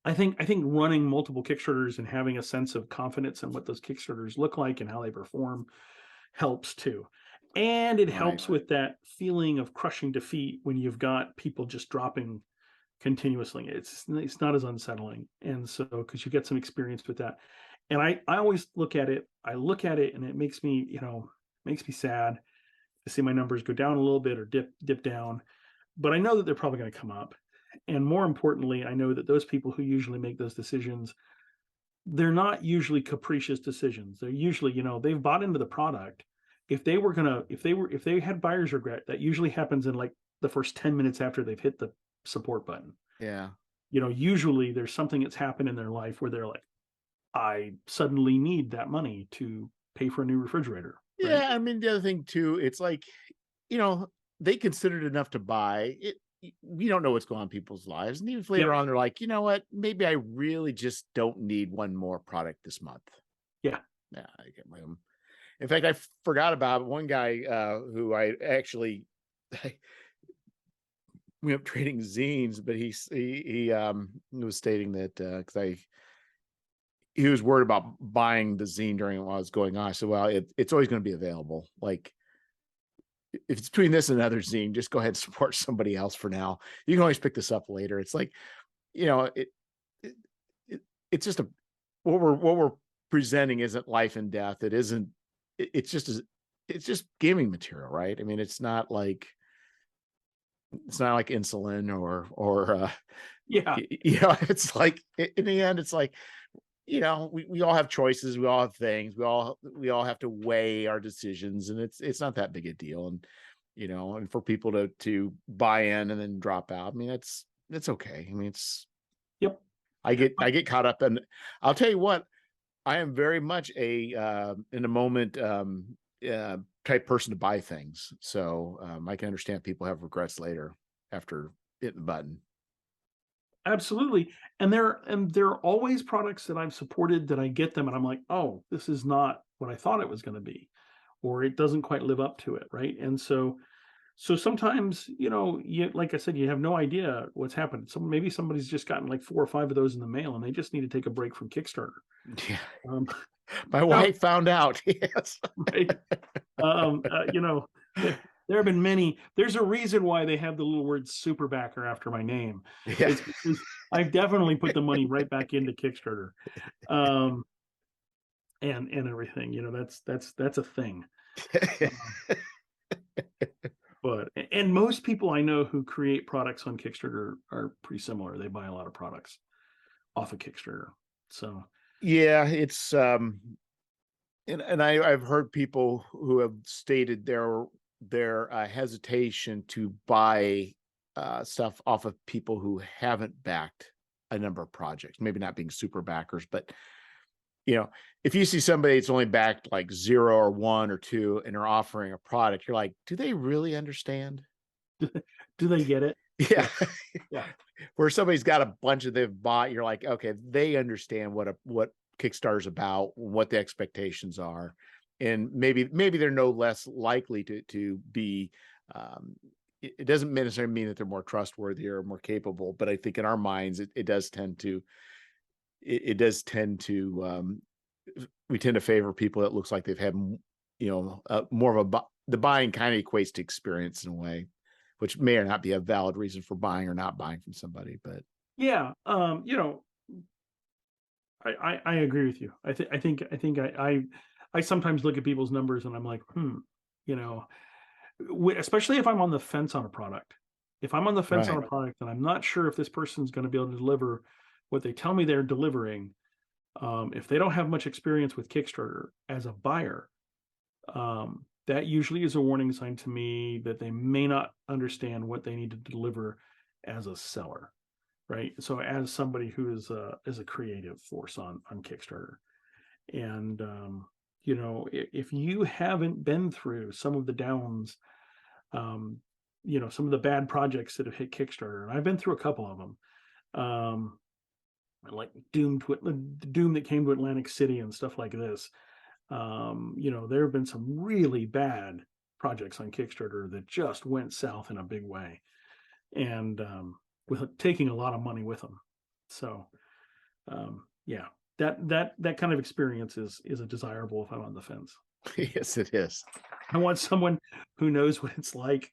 I think running multiple Kickstarters and having a sense of confidence in what those Kickstarters look like and how they perform helps too. And it right. helps with that feeling of crushing defeat when you've got people just dropping continuously. It's not as unsettling. And so, because you get some experience with that. And I always look at it and it makes me, sad to see my numbers go down a little bit or dip down. But I know that they're probably going to come up. And more importantly, I know that those people who usually make those decisions, they're not usually capricious decisions. They're usually, they've bought into the product. If they had buyer's regret, that usually happens in like the first 10 minutes after they've hit the support button. Yeah. Usually there's something that's happened in their life where they're like, I suddenly need that money to pay for a new refrigerator. Right? Yeah. Right? I mean, the other thing too, it's like, they considered enough to buy it. We don't know what's going on in people's lives. And even if later on, they're like, you know what, maybe I really just don't need one more product this month. Yeah. Yeah. I get my own. In fact, I forgot about one guy who I actually we up trading zines, but he was stating that because he was worried about buying the zine during while it's going on. So well, it's always going to be available. Like if it's between this and another zine, just go ahead and support somebody else for now. You can always pick this up later. It's like, it's just what we're presenting isn't life and death. It isn't. It's just gaming material, right? I mean, it's not like insulin or Yeah. it's like in the end, it's like, we all have choices, we all have things, we all have to weigh our decisions, and it's not that big a deal. And and for people to buy in and then drop out, I mean, it's okay. I mean, Yep. I get caught up in. I'll tell you what, I am very much a in a moment type person to buy things. So I can understand people have regrets later after hitting the button. Absolutely. And there are always products that I've supported that I get them and I'm like, oh, this is not what I thought it was going to be, or it doesn't quite live up to it. Right. And so sometimes, like I said, you have no idea what's happened. So maybe somebody's just gotten like 4 or 5 of those in the mail and they just need to take a break from Kickstarter. Yeah. My wife found out. Yes. Right. There have been many. There's a reason why they have the little word super backer after my name. Yeah. It's because I've definitely put the money right back into Kickstarter. And everything, that's a thing. But most people I know who create products on Kickstarter are pretty similar. They buy a lot of products off of Kickstarter. So yeah, it's and I've heard people who have stated their hesitation to buy stuff off of people who haven't backed a number of projects, maybe not being super backers, but if you see somebody that's only backed like 0 or 1 or 2 and they're offering a product, you're like, do they really understand? Do they get it? Yeah. Yeah. Where somebody's got a bunch of they've bought, you're like, okay, they understand what Kickstarter's about, what the expectations are. And maybe they're no less likely to be it doesn't necessarily mean that they're more trustworthy or more capable, but I think in our minds it does tend to we tend to favor people that looks like they've had more of the buying kind of equates to experience in a way, which may or not be a valid reason for buying or not buying from somebody. But yeah, I agree with you. I sometimes look at people's numbers and I'm like, especially if I'm on the fence on a product. If I'm on the fence on a product and I'm not sure if this person's going to be able to deliver what they tell me they're delivering, if they don't have much experience with Kickstarter as a buyer, that usually is a warning sign to me that they may not understand what they need to deliver as a seller, right? So as somebody who is a creative force on Kickstarter, and if you haven't been through some of the downs, um, some of the bad projects that have hit Kickstarter, and I've been through a couple of them, like the Doom that came to Atlantic City and stuff like this. There have been some really bad projects on Kickstarter that just went south in a big way, and with taking a lot of money with them. So, yeah, that kind of experience is a desirable if I'm on the fence. Yes, it is. I want someone who knows what it's like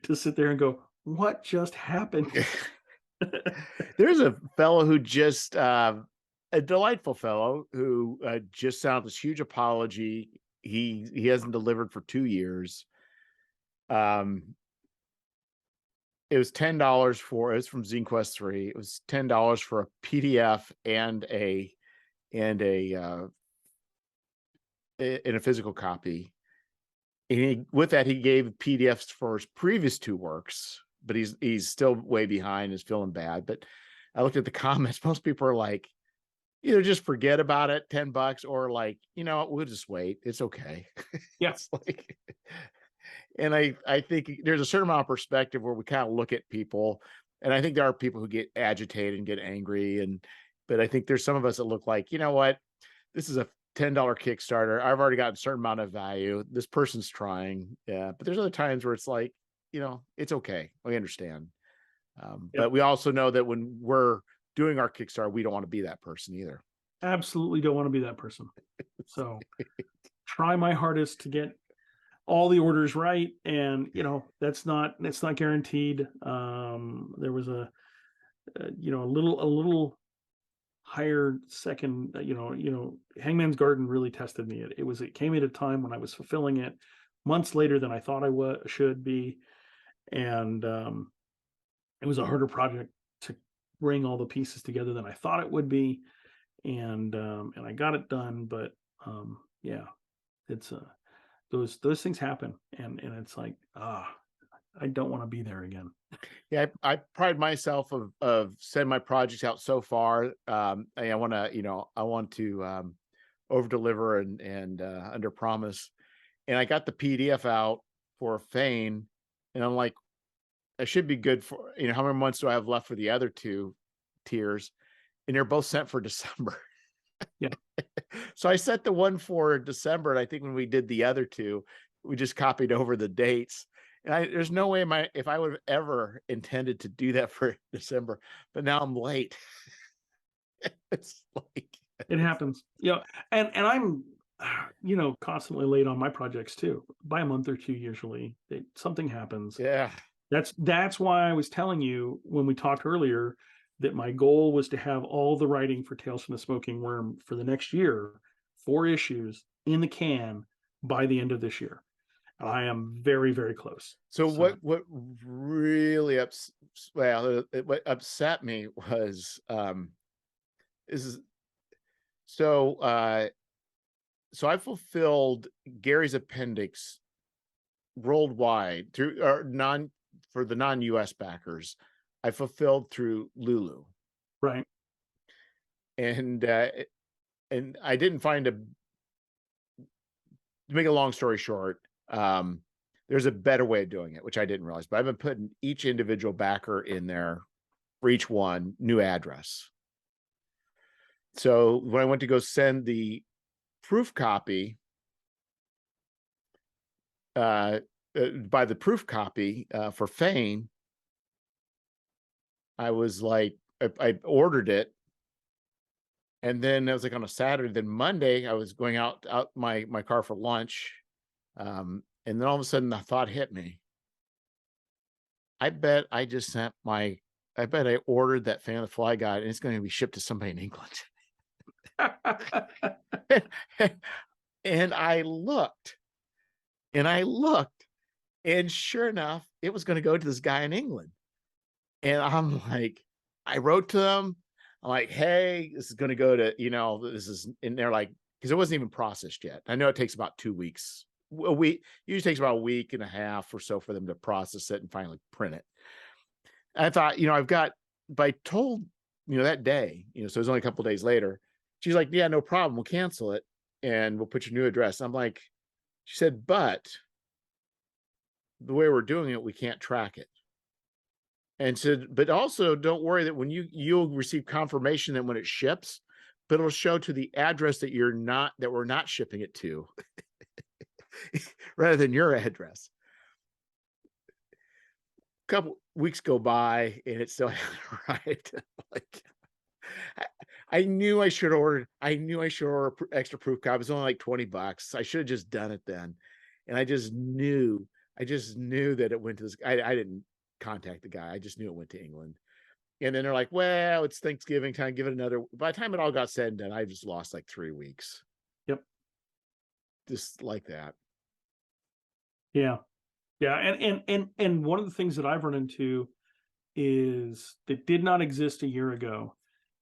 to sit there and go, "What just happened?" There's a fellow who just a delightful fellow who just sent out this huge apology. He hasn't delivered for 2 years. It was $10 for, it was from Zine Quest 3. It was $10 for a PDF and a in a physical copy. And with that, he gave PDFs for his previous 2 works, but he's still way behind, is feeling bad. But I looked at the comments. Most people are like, either just forget about it, $10, or like, we'll just wait. It's okay. Yeah. It's like, and I think there's a certain amount of perspective where we kind of look at people, and I think there are people who get agitated and get angry, but I think there's some of us that look like, you know what, this is a $10 Kickstarter. I've already got a certain amount of value. This person's trying. Yeah. But there's other times where it's like, it's okay. We understand. But we also know that when we're doing our Kickstarter, we don't want to be that person either. Absolutely don't want to be that person. So try my hardest to get all the orders right, and that's not guaranteed. There was a little higher second, Hangman's Garden really tested me. It came at a time when I was fulfilling it months later than I thought I should be, and it was a harder project to bring all the pieces together than I thought it would be, and I got it done. But yeah, it's those things happen, and it's like, I don't want to be there again. Yeah, I pride myself of sending my projects out so far. I want to over deliver and under promise. And I got the PDF out for Fane, and I'm like, I should be good for, how many months do I have left for the other 2 tiers? And they're both sent for December. Yeah. So I set the one for December, and I think when we did the other 2, we just copied over the dates. And there's no way if I would have ever intended to do that for December, but now I'm late. It's like It happens. And I'm constantly late on my projects too, by a month or 2 usually. Something happens. Yeah. That's why I was telling you when we talked earlier that my goal was to have all the writing for Tales from the Smoking Worm for the next year, 4 issues in the can by the end of this year. I am very, very close. So what really what upset me was so I fulfilled Gary's appendix worldwide through for the non-US backers. I fulfilled through Lulu. Right. And I didn't find to make a long story short, there's a better way of doing it, which I didn't realize, but I've been putting each individual backer in there for each one, new address. So when I went to go send the proof copy, by the proof copy for Fane, I was like, I ordered it, and then I was like on a Saturday. Then Monday, I was going out my car for lunch, and then all of a sudden the thought hit me. I bet I ordered that Fan of the Fly Guide, and it's going to be shipped to somebody in England. And I looked, and sure enough, it was going to go to this guy in England. And I'm like, I wrote to them. I'm like, hey, this is going to go to, this is, and they're like, because it wasn't even processed yet. I know it takes about 2 weeks a week. Usually takes about a week and a half or so for them to process it and finally print it. I thought, I've got, but I told, that day, so it was only a couple days later. She's like, yeah, no problem. We'll cancel it and we'll put your new address. I'm like, she said, but the way we're doing it, we can't track it. And said, but also don't worry that when you'll receive confirmation that when it ships, but it'll show to the address that we're not shipping it to rather than your address. A couple weeks go by and it still hasn't arrived. Like, I knew I should order extra proof copy. It's only like $20. I should have just done it then. And I just knew that it went to this. I didn't contact the guy. I just knew it went to England. And then they're like, well, it's Thanksgiving time. Give it another. By the time it all got said and done, I just lost like 3 weeks. Yep. Just like that. Yeah. Yeah. And one of the things that I've run into is that did not exist a year ago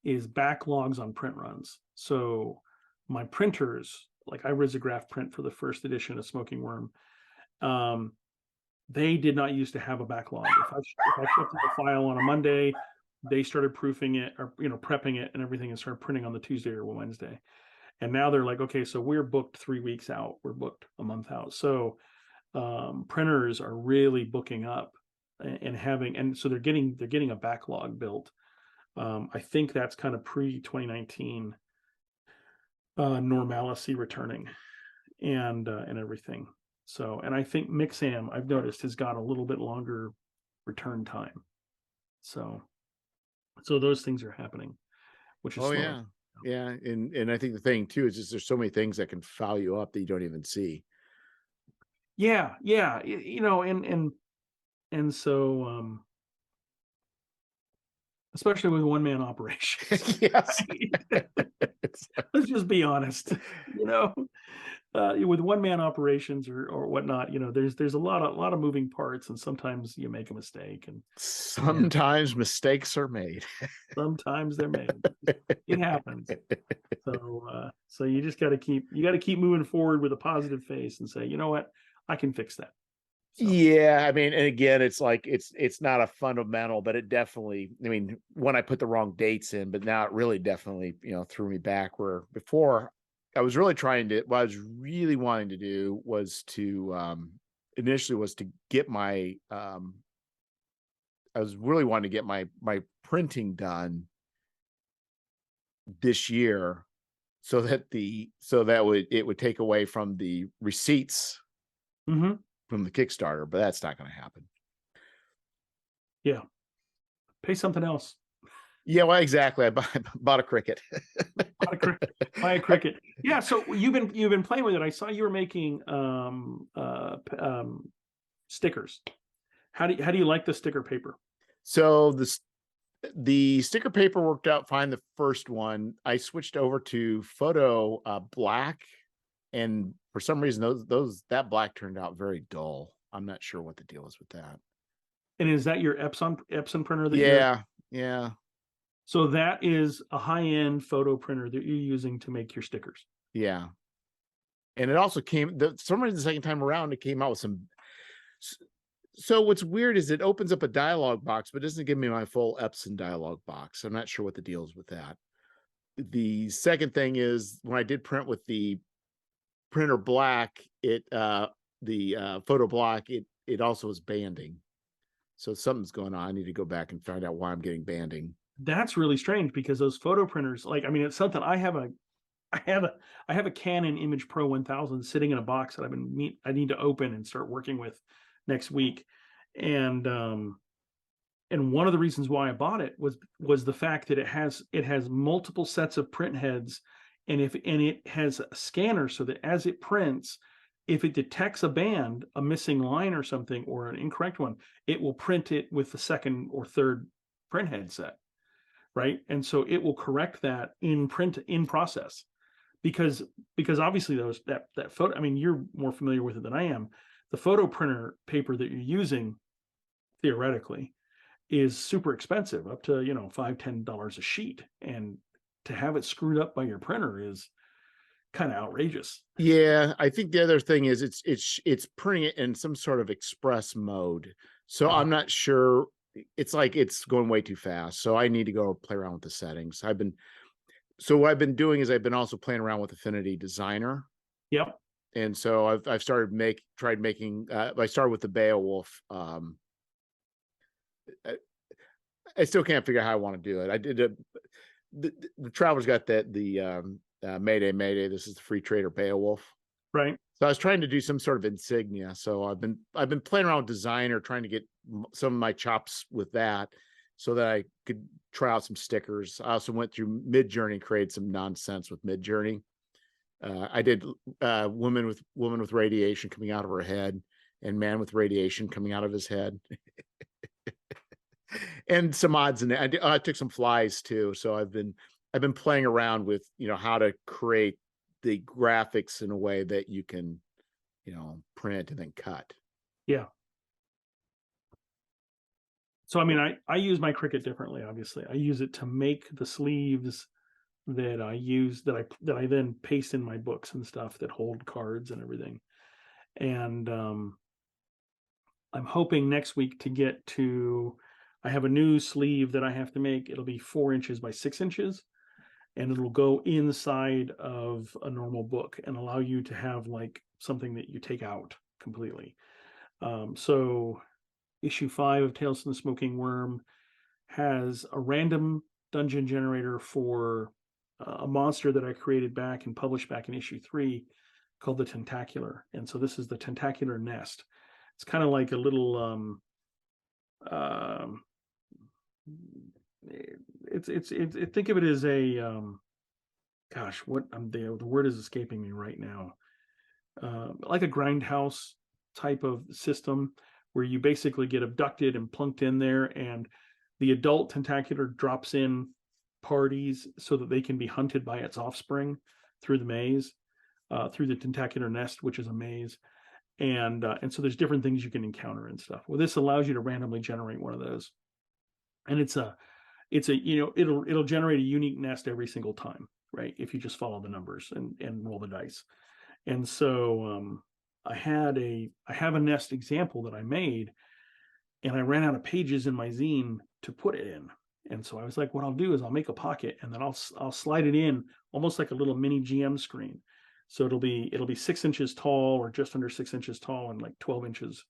is backlogs on print runs. So my printers, like I risograph print for the first edition of Smoking Worm, they did not used to have a backlog. If I shipped the file on a Monday, they started proofing it or prepping it and everything and started printing on the Tuesday or Wednesday. And now they're like, okay, so we're booked 3 weeks out, we're booked a month out. So printers are really booking up and so they're getting a backlog built. I think that's kind of pre-2019 normalcy returning and everything. So, and I think Mixam, I've noticed, has got a little bit longer return time. So those things are happening, which is slow. Yeah. And I think the thing too is just there's so many things that can foul you up that you don't even see. Yeah. And so especially with one-man operations. Yes. Let's just be honest, with one-man operations or whatnot, there's a lot of moving parts, and sometimes you make a mistake, and sometimes mistakes are made. Sometimes they're made. It happens. So you just got to keep moving forward with a positive face and say, you know what, I can fix that. So. Yeah, I mean, and again, it's like it's not a fundamental, but it definitely, I mean, when I put the wrong dates in, but now it really definitely, threw me back where before I was really what I was really wanting to do was to initially was to get my I was really wanting to get my printing done this year so that it would take away from the receipts. Mm-hmm. From the Kickstarter, but that's not going to happen. Yeah. Pay something else. Yeah, well, exactly. I bought a Cricut. Buy a Cricut. Yeah. So you've been playing with it. I saw you were making stickers. How do you like the sticker paper? So the sticker paper worked out fine. The first one, I switched over to photo black, and for some reason that black turned out very dull. I'm not sure what the deal is with that. And is that your Epson printer? Yeah. So that is a high-end photo printer that you're using to make your stickers. Yeah. And it also some reason the second time around it came out with some. So what's weird is it opens up a dialog box, but doesn't give me my full Epson dialog box. I'm not sure what the deal is with that. The second thing is when I did print with the printer black, the photo block, it also is banding. So something's going on. I need to go back and find out why I'm getting banding. That's really strange because those photo printers, it's something I have a Canon Image Pro 1000 sitting in a box that I need to open and start working with next week. And one of the reasons why I bought it was the fact that it has multiple sets of print heads, and it has a scanner so that as it prints, if it detects a missing line or something or an incorrect one, it will print it with the second or third print head set, right? And so it will correct that in process, because obviously that photo, I mean, you're more familiar with it than I am. The photo printer paper that you're using theoretically is super expensive, up to $5-10 a sheet, and to have it screwed up by your printer kind of outrageous. Yeah, I think the other thing is it's printing it in some sort of express mode. So I'm not sure. It's like it's going way too fast. So I need to go play around with the settings. So what I've been doing is I've been also playing around with Affinity Designer. Yep. And so I've tried making I started with the Beowulf. I still can't figure out how I want to do it. I did the Traveler's got the Mayday Mayday. This is the Free Trader Beowulf. Right. So I was trying to do some sort of insignia. So I've been playing around with designer, trying to get some of my chops with that, so that I could try out some stickers. I also went through Midjourney, created some nonsense with Midjourney. I did woman with radiation coming out of her head, and man with radiation coming out of his head, and some odds in it. I took some flies too. So I've been playing around with how to create the graphics in a way that you can print and then cut. Yeah. So I mean, I use my Cricut differently. Obviously, I use it to make the sleeves that I use that I then paste in my books and stuff that hold cards and everything. And I'm hoping next week to get to. I have a new sleeve that I have to make. It'll be 4 inches by 6 inches, and it'll go inside of a normal book and allow you to have like something that you take out completely. So issue 5 of Tales from the Smoking Worm has a random dungeon generator for a monster that I created back and published back in issue 3 called the Tentacular. And so this is the Tentacular Nest. It's kind of like a little think of it as a gosh, what the word is escaping me right now. Like a grindhouse type of system where you basically get abducted and plunked in there, and the adult tentacular drops in parties so that they can be hunted by its offspring through the maze, through the tentacular nest, which is a maze. And so there's different things you can encounter and stuff. Well, this allows you to randomly generate one of those, and it's a it'll generate a unique nest every single time, right? If you just follow the numbers and roll the dice. And so I have a nest example that I made, and I ran out of pages in my zine to put it in. And so I was like, what I'll do is I'll make a pocket, and then I'll slide it in almost like a little mini GM screen. So it'll be 6 inches tall, or just under 6 inches tall, and like 12 inches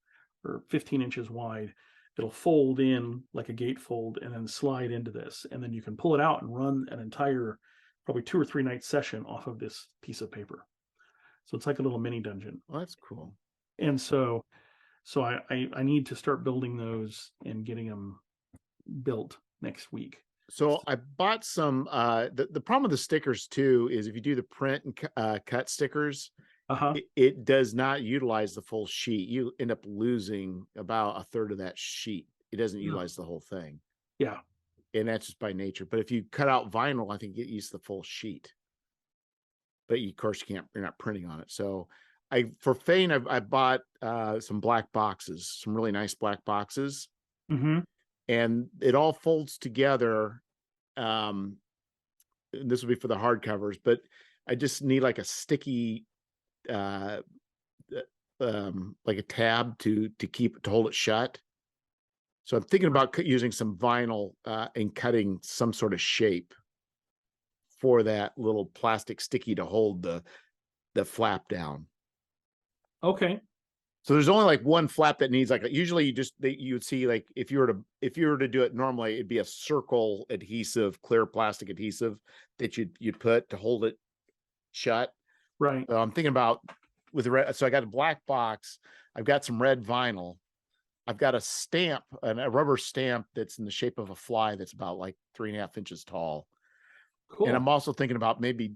or 15 inches wide. It'll fold in like a gatefold and then slide into this. And then you can pull it out and run an entire, probably 2 or 3 night session off of this piece of paper. So it's like a little mini dungeon. Well, that's cool. And so I need to start building those and getting them built next week. So I bought some. The problem with the stickers too is if you do the print and cut stickers, it does not utilize the full sheet. You end up losing about a third of that sheet. It doesn't utilize the whole thing. Yeah, and that's just by nature. But if you cut out vinyl, I think you use the full sheet. But of course, you're not printing on it. So for Fane, I bought some black boxes, some really nice black boxes. Mm-hmm. And it all folds together. This will be for the hardcovers, but I just need like a sticky, like a tab to hold it shut. So I'm thinking about using some vinyl and cutting some sort of shape for that little plastic sticky to hold the flap down. Okay. So there's only like one flap that needs like usually you would see like if you were to do it normally, it'd be a circle adhesive, clear plastic adhesive that you'd put to hold it shut. Right. I'm thinking about with the red. So I got a black box. I've got some red vinyl. I've got a stamp, a rubber stamp that's in the shape of a fly that's about like 3.5 inches tall. Cool. And I'm also thinking about maybe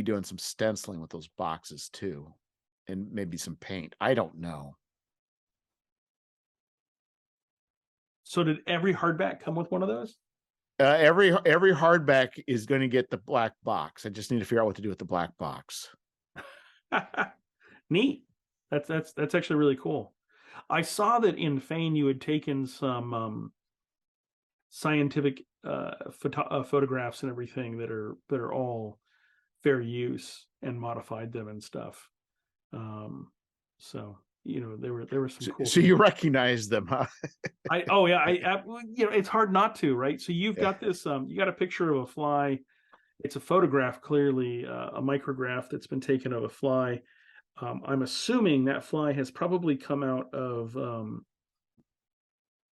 doing some stenciling with those boxes too, and maybe some paint. I don't know. So did every hardback come with one of those? Every hardback is going to get the black box. I just need to figure out what to do with the black box. Neat. That's actually really cool. I saw that in Fane you had taken some scientific photographs and everything that are all fair use and modified them and stuff. So there were some cool So things. you recognize them, huh? It's hard not to, right? So you've got this, you got a picture of a fly. It's a photograph, clearly a micrograph that's been taken of a fly. I'm assuming that fly has probably come out of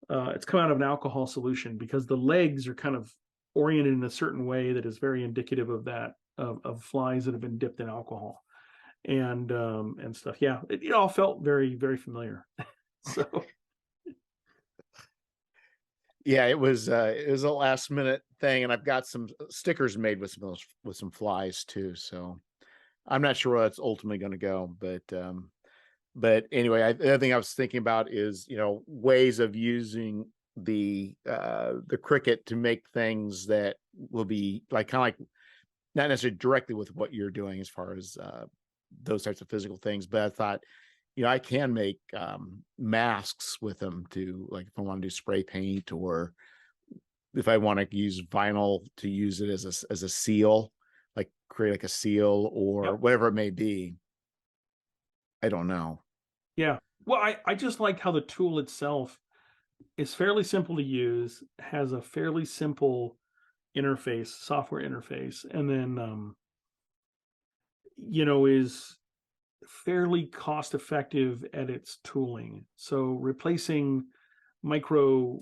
it's come out of an alcohol solution, because the legs are kind of oriented in a certain way that is very indicative of that, of flies that have been dipped in alcohol and stuff. Yeah, it all felt very, very familiar. So yeah, it was a last minute thing, and I've got some stickers made with some flies too. So I'm not sure where that's ultimately going to go, but anyway, the other thing I was thinking about is, ways of using the cricket to make things that will be like kind of like not necessarily directly with what you're doing as far as those types of physical things, but I thought, I can make masks with them to, like, if I want to do spray paint, or if I want to use vinyl to use it as a seal, like create like a seal or Yep. whatever it may be. I don't know. Yeah. Well, I just like how the tool itself is fairly simple to use, has a fairly simple interface, software interface, and then is fairly cost effective at its tooling. So replacing micro,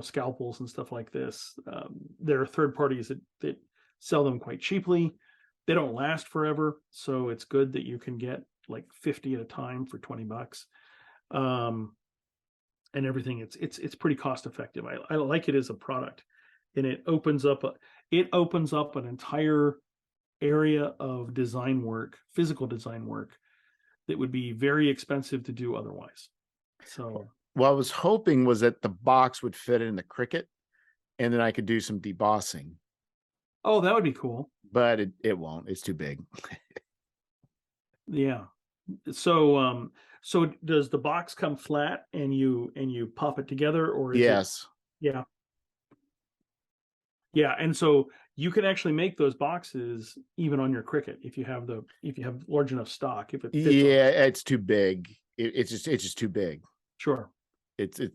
scalpels and stuff like this, there are third parties that sell them quite cheaply. They don't last forever, so it's good that you can get like 50 at a time for $20. And everything, it's pretty cost effective. I like it as a product, and it opens up an entire area of design work, physical design work, that would be very expensive to do otherwise. So What I was hoping was that the box would fit in the Cricut, and then I could do some debossing. oh, that would be cool. But it won't. It's too big. Yeah. So so does the box come flat and you pop it together, or is it? Yes. Yeah. Yeah, and so you can actually make those boxes even on your Cricut if you have large enough stock, if it fits on. Yeah, it's too big. It's just too big. Sure. So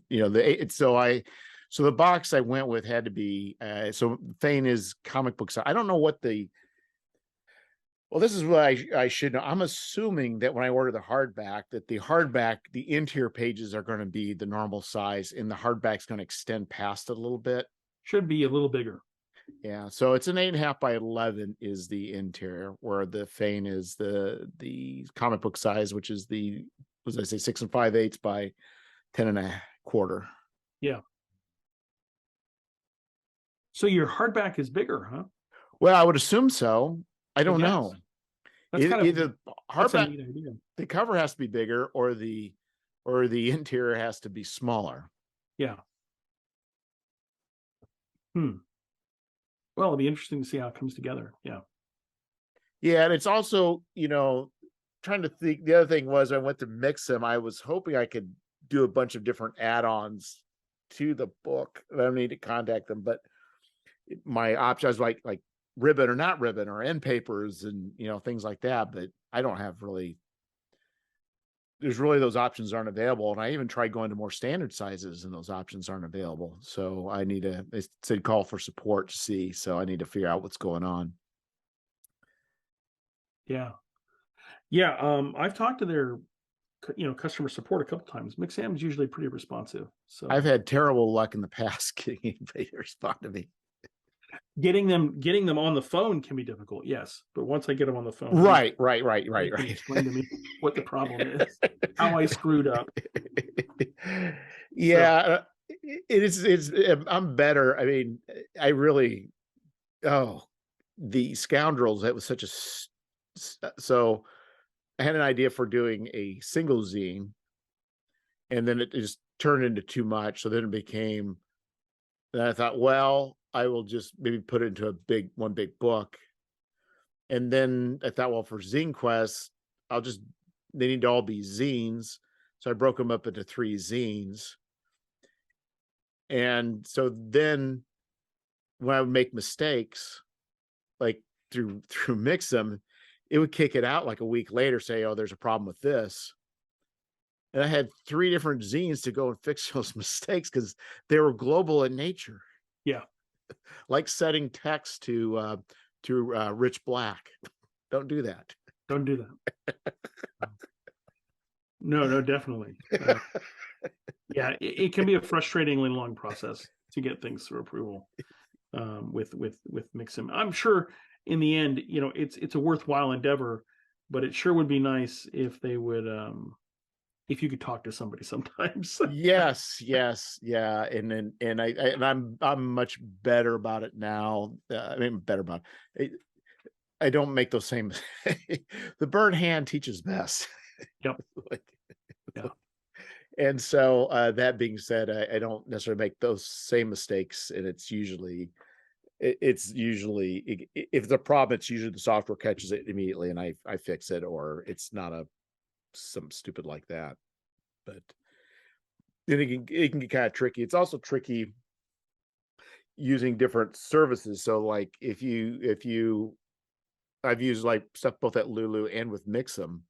the box I went with had to be so Fane is comic books. I don't know what well, this is what I should know. I'm assuming that when I order the hardback, that the interior pages are going to be the normal size, and the hardback's going to extend past it a little bit. Should be a little bigger. Yeah, so it's an 8.5 by 11 is the interior, where the Fane is the comic book size, which is was I say 6 5/8 by 10.25. Yeah. So your hardback is bigger, huh? Well, I would assume so. I don't know. That's kind of Either that's a hardback, neat idea. the cover has to be bigger, or the interior has to be smaller. Yeah. Well, it'll be interesting to see how it comes together. Yeah. Yeah, and it's also, trying to think. The other thing was, I went to mix them. I was hoping I could do a bunch of different add-ons to the book. I don't need to contact them, but my options like ribbon or not ribbon, or end papers, and things like that. But I don't have really. There's really, those options aren't available, and I even tried going to more standard sizes, and those options aren't available. So I need to. It said call for support to see. So I need to figure out what's going on. Yeah. Yeah. I've talked to their customer support a couple times. Mixam's usually pretty responsive. So I've had terrible luck in the past getting anybody to respond to me. getting them on the phone can be difficult, yes. But once I get them on the phone, Right. explain to me what the problem is, how I screwed up. Yeah, I'm better. I mean, I really, the Scoundrels, that was such a, so I had an idea for doing a single zine, and then it just turned into too much. So then it became, then I thought, well, I will just maybe put it into one big book. And then I thought, well, for Zine Quest, they need to all be zines. So I broke them up into 3 zines. And so then when I would make mistakes, like through Mixum, it would kick it out like a week later, say, oh, there's a problem with this. And I had 3 different zines to go and fix those mistakes because they were global in nature. Yeah. Like setting text to Rich Black. Don't do that. Don't do that. No, definitely. Yeah, it can be a frustratingly long process to get things through approval with Mixim. I'm sure in the end, it's a worthwhile endeavor, but it sure would be nice if they would if you could talk to somebody sometimes. Yes, yeah, and I'm much better about it now. I mean, better about it. I don't make those same. The bird hand teaches best. Yep. Like, Yeah. and so that being said, I don't necessarily make those same mistakes, and it's usually if it's a problem, it's usually the software catches it immediately, and I fix it, or it's not some stupid like that. But then it can get kind of tricky. It's also tricky using different services. So like if you I've used like stuff both at Lulu and with Mixum.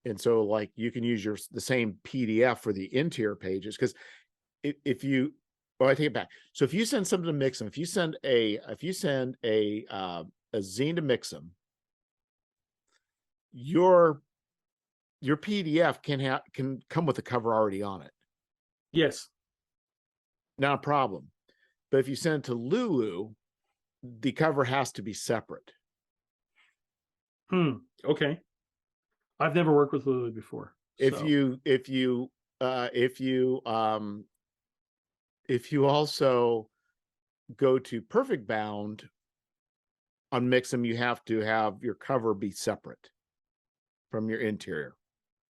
And so like you can use the same PDF for the interior pages, because if you I take it back. So if you send something to Mixum, if you send a zine to Mixum, your PDF can come with a cover already on it. Yes. Not a problem. But if you send it to Lulu, the cover has to be separate. Okay. I've never worked with Lulu before. If so. If you also go to Perfect Bound on Mixum, you have to have your cover be separate from your interior.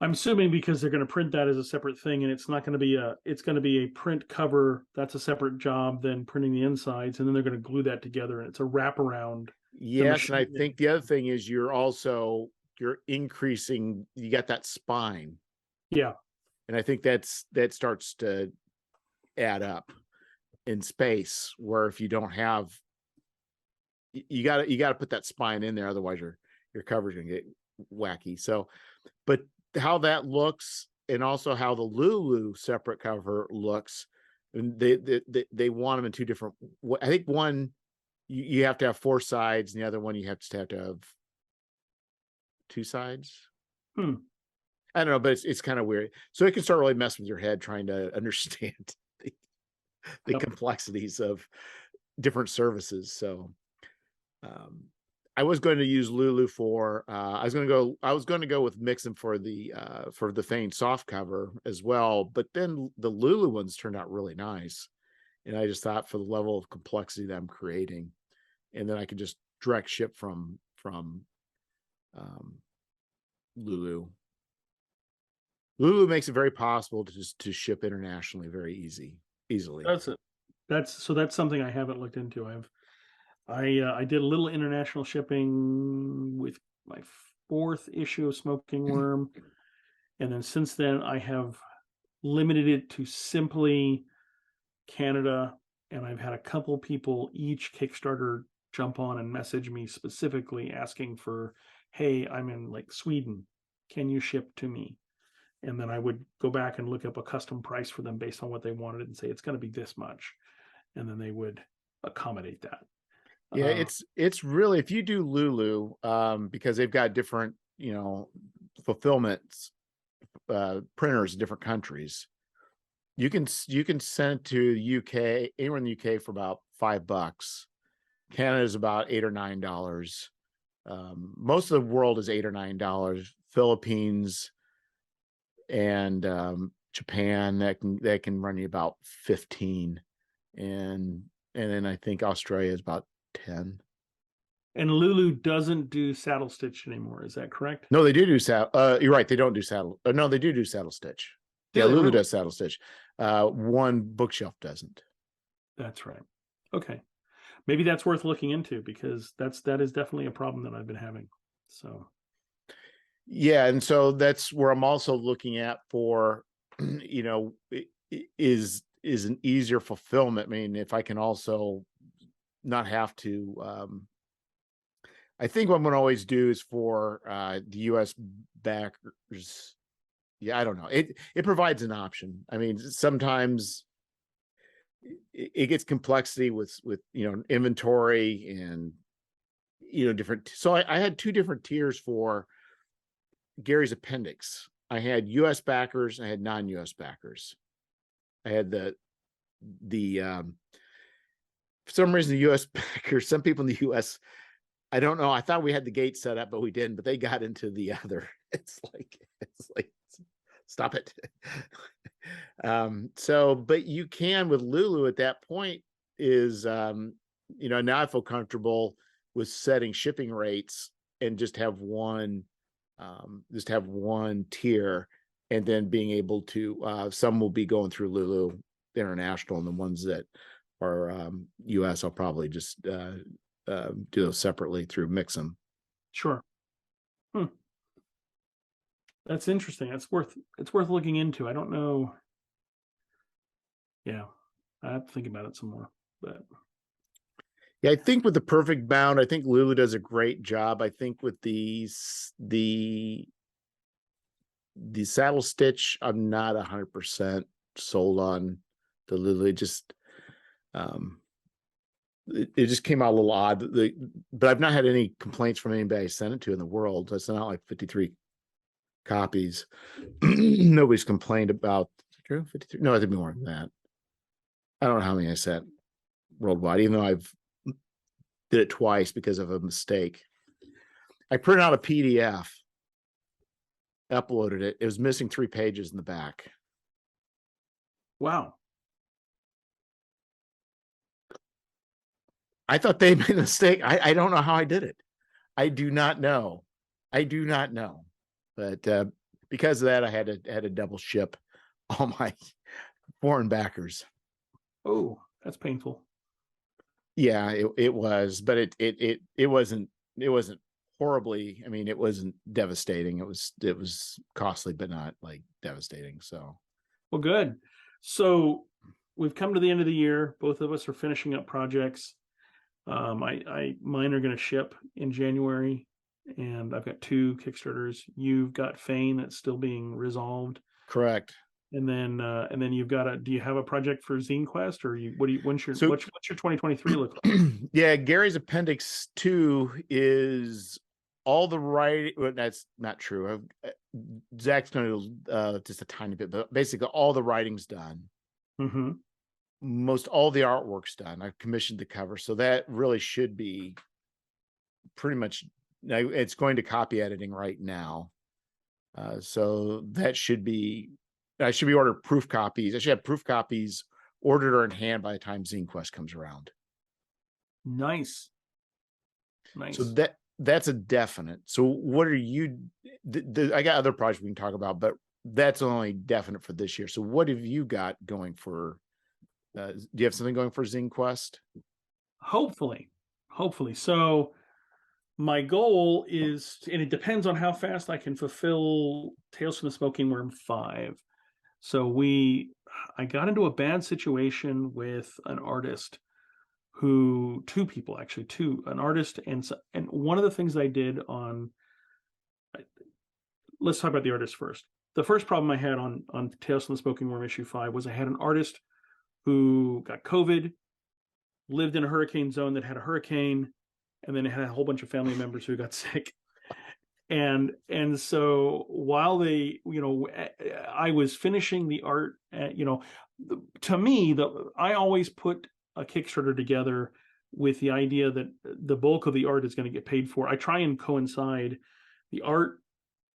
I'm assuming because they're going to print that as a separate thing, and it's not going to be it's going to be a print cover. That's a separate job than printing the insides, and then they're going to glue that together, and it's a wraparound. Yes, and I think the other thing is you're increasing. You got that spine. Yeah, and I think that starts to add up in space. Where if you don't have, you got to put that spine in there, otherwise your cover's gonna get wacky. So, but how that looks, and also how the Lulu separate cover looks, and they want them in 2 different. I think one you have to have 4 sides, and the other one you have to have 2 sides. I don't know, but it's kind of weird. So it can start really messing with your head trying to understand the complexities of different services. So I was going to use Lulu for I was going to go with Mixum for the Fane soft cover as well, but then the Lulu ones turned out really nice, and I just thought for the level of complexity that I'm creating, and then I could just direct ship from Lulu. Lulu makes it very possible to ship internationally very easily. That's something I haven't looked into. I did a little international shipping with my 4th issue of Smoking Worm, and then since then I have limited it to simply Canada, and I've had a couple people each Kickstarter jump on and message me specifically asking for, hey, I'm in like Sweden, can you ship to me? And then I would go back and look up a custom price for them based on what they wanted and say it's going to be this much, and then they would accommodate that. Yeah, it's really, if you do Lulu, because they've got different fulfillment printers in different countries, you can send it to the UK, anywhere in the UK, for about $5. Canada is about $8 or $9. Most of the world is $8 or $9. Philippines and Japan, that can run you about 15, and then I think Australia is about 10. And Lulu doesn't do saddle stitch anymore, is that correct? No, they do saddle. You're right, they don't do saddle. No, they do saddle stitch. Yeah, Lulu does saddle stitch. One bookshelf doesn't. That's right. Okay, maybe that's worth looking into, because that is definitely a problem that I've been having. So yeah, and so that's where I'm also looking at for, is an easier fulfillment. I mean, if I can also not have to I think what I'm going to always do is for the U.S. backers. Yeah, I don't know. It provides an option. I mean, sometimes it gets complexity with inventory and different. So I had two different tiers for Gary's appendix. I had U.S. backers. I had non-U.S. backers. I had the for some reason the U.S. backers. Some people in the U.S. I don't know. I thought we had the gate set up, but we didn't. But they got into the other. It's like stop it. So, but you can with Lulu at that point is now I feel comfortable with setting shipping rates and just have one tier, and then being able to some will be going through Lulu International, and the ones that are US I'll probably just do those separately through Mix'em. Sure. That's interesting. It's worth looking into. I don't know. Yeah, I have to think about it some more. But yeah, I think with the perfect bound, I think Lulu does a great job. I think with the saddle stitch, I'm not 100% sold on the Lulu. It just it just came out a little odd. But I've not had any complaints from anybody I sent it to in the world. It's not like 53 copies. Nobody's complained about. True, 53. No, I think more than that. I don't know how many I sent worldwide, even though I've did it twice because of a mistake. I printed out a PDF, uploaded it. It was missing 3 pages in the back. wow. I thought they made a mistake. I don't know how I did it. I do not know. But because of that, I had to double ship all my foreign backers. Oh, that's painful. Yeah, it was, but it wasn't horribly. I mean, it wasn't devastating. It was costly, but not like devastating. So, well, good. So we've come to the end of the year. Both of us are finishing up projects. Mine are going to ship in January, and I've got 2 Kickstarters. You've got Fane that's still being resolved. correct. And then you've got do you have a project for Zine Quest, or what's your 2023 look like? Yeah, Gary's appendix 2 is all the writing. Well, that's not true. Zach's going to just a tiny bit, but basically all the writing's done. Mm-hmm. Most all the artwork's done. I've commissioned the cover, so that really should be pretty much. It's going to copy editing right now, so that should be. I should be ordered proof copies. I should have proof copies ordered or in hand by the time Zine Quest comes around. Nice. So that's a definite. So what are you? I got other projects we can talk about, but that's only definite for this year. So what have you got going for? Do you have something going for Zine Quest? Hopefully. So my goal is, and it depends on how fast I can fulfill Tales from the Smoking Worm 5. So I got into a bad situation with an artist two people actually, an artist and one of the things I did let's talk about the artist first. The first problem I had on Tales from the Smoking Worm issue 5 was I had an artist who got COVID, lived in a hurricane zone that had a hurricane, and then it had a whole bunch of family members who got sick. And so while I was finishing the art, to me, I always put a Kickstarter together with the idea that the bulk of the art is going to get paid for. I try and coincide the art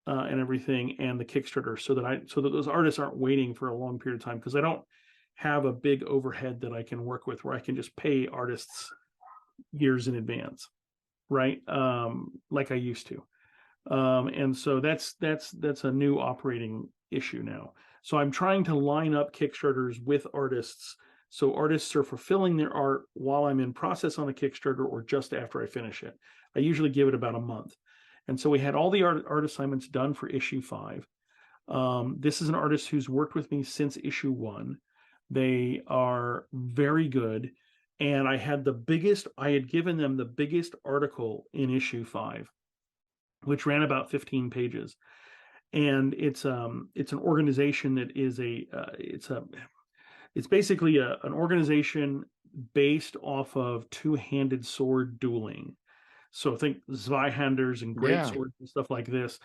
and everything and the Kickstarter so that those artists aren't waiting for a long period of time, because I don't have a big overhead that I can work with where I can just pay artists years in advance, right? Like I used to. And so that's a new operating issue now. So I'm trying to line up Kickstarters with artists, so artists are fulfilling their art while I'm in process on a Kickstarter or just after I finish it. I usually give it about a month. And so we had all the art assignments done for issue 5. This is an artist who's worked with me since issue 1. They are very good. And I had given them the biggest article in issue 5, which ran about 15 pages. And it's an organization that is it's basically an organization based off of two-handed sword dueling. So think Zweihanders and great Yeah. swords and stuff like this.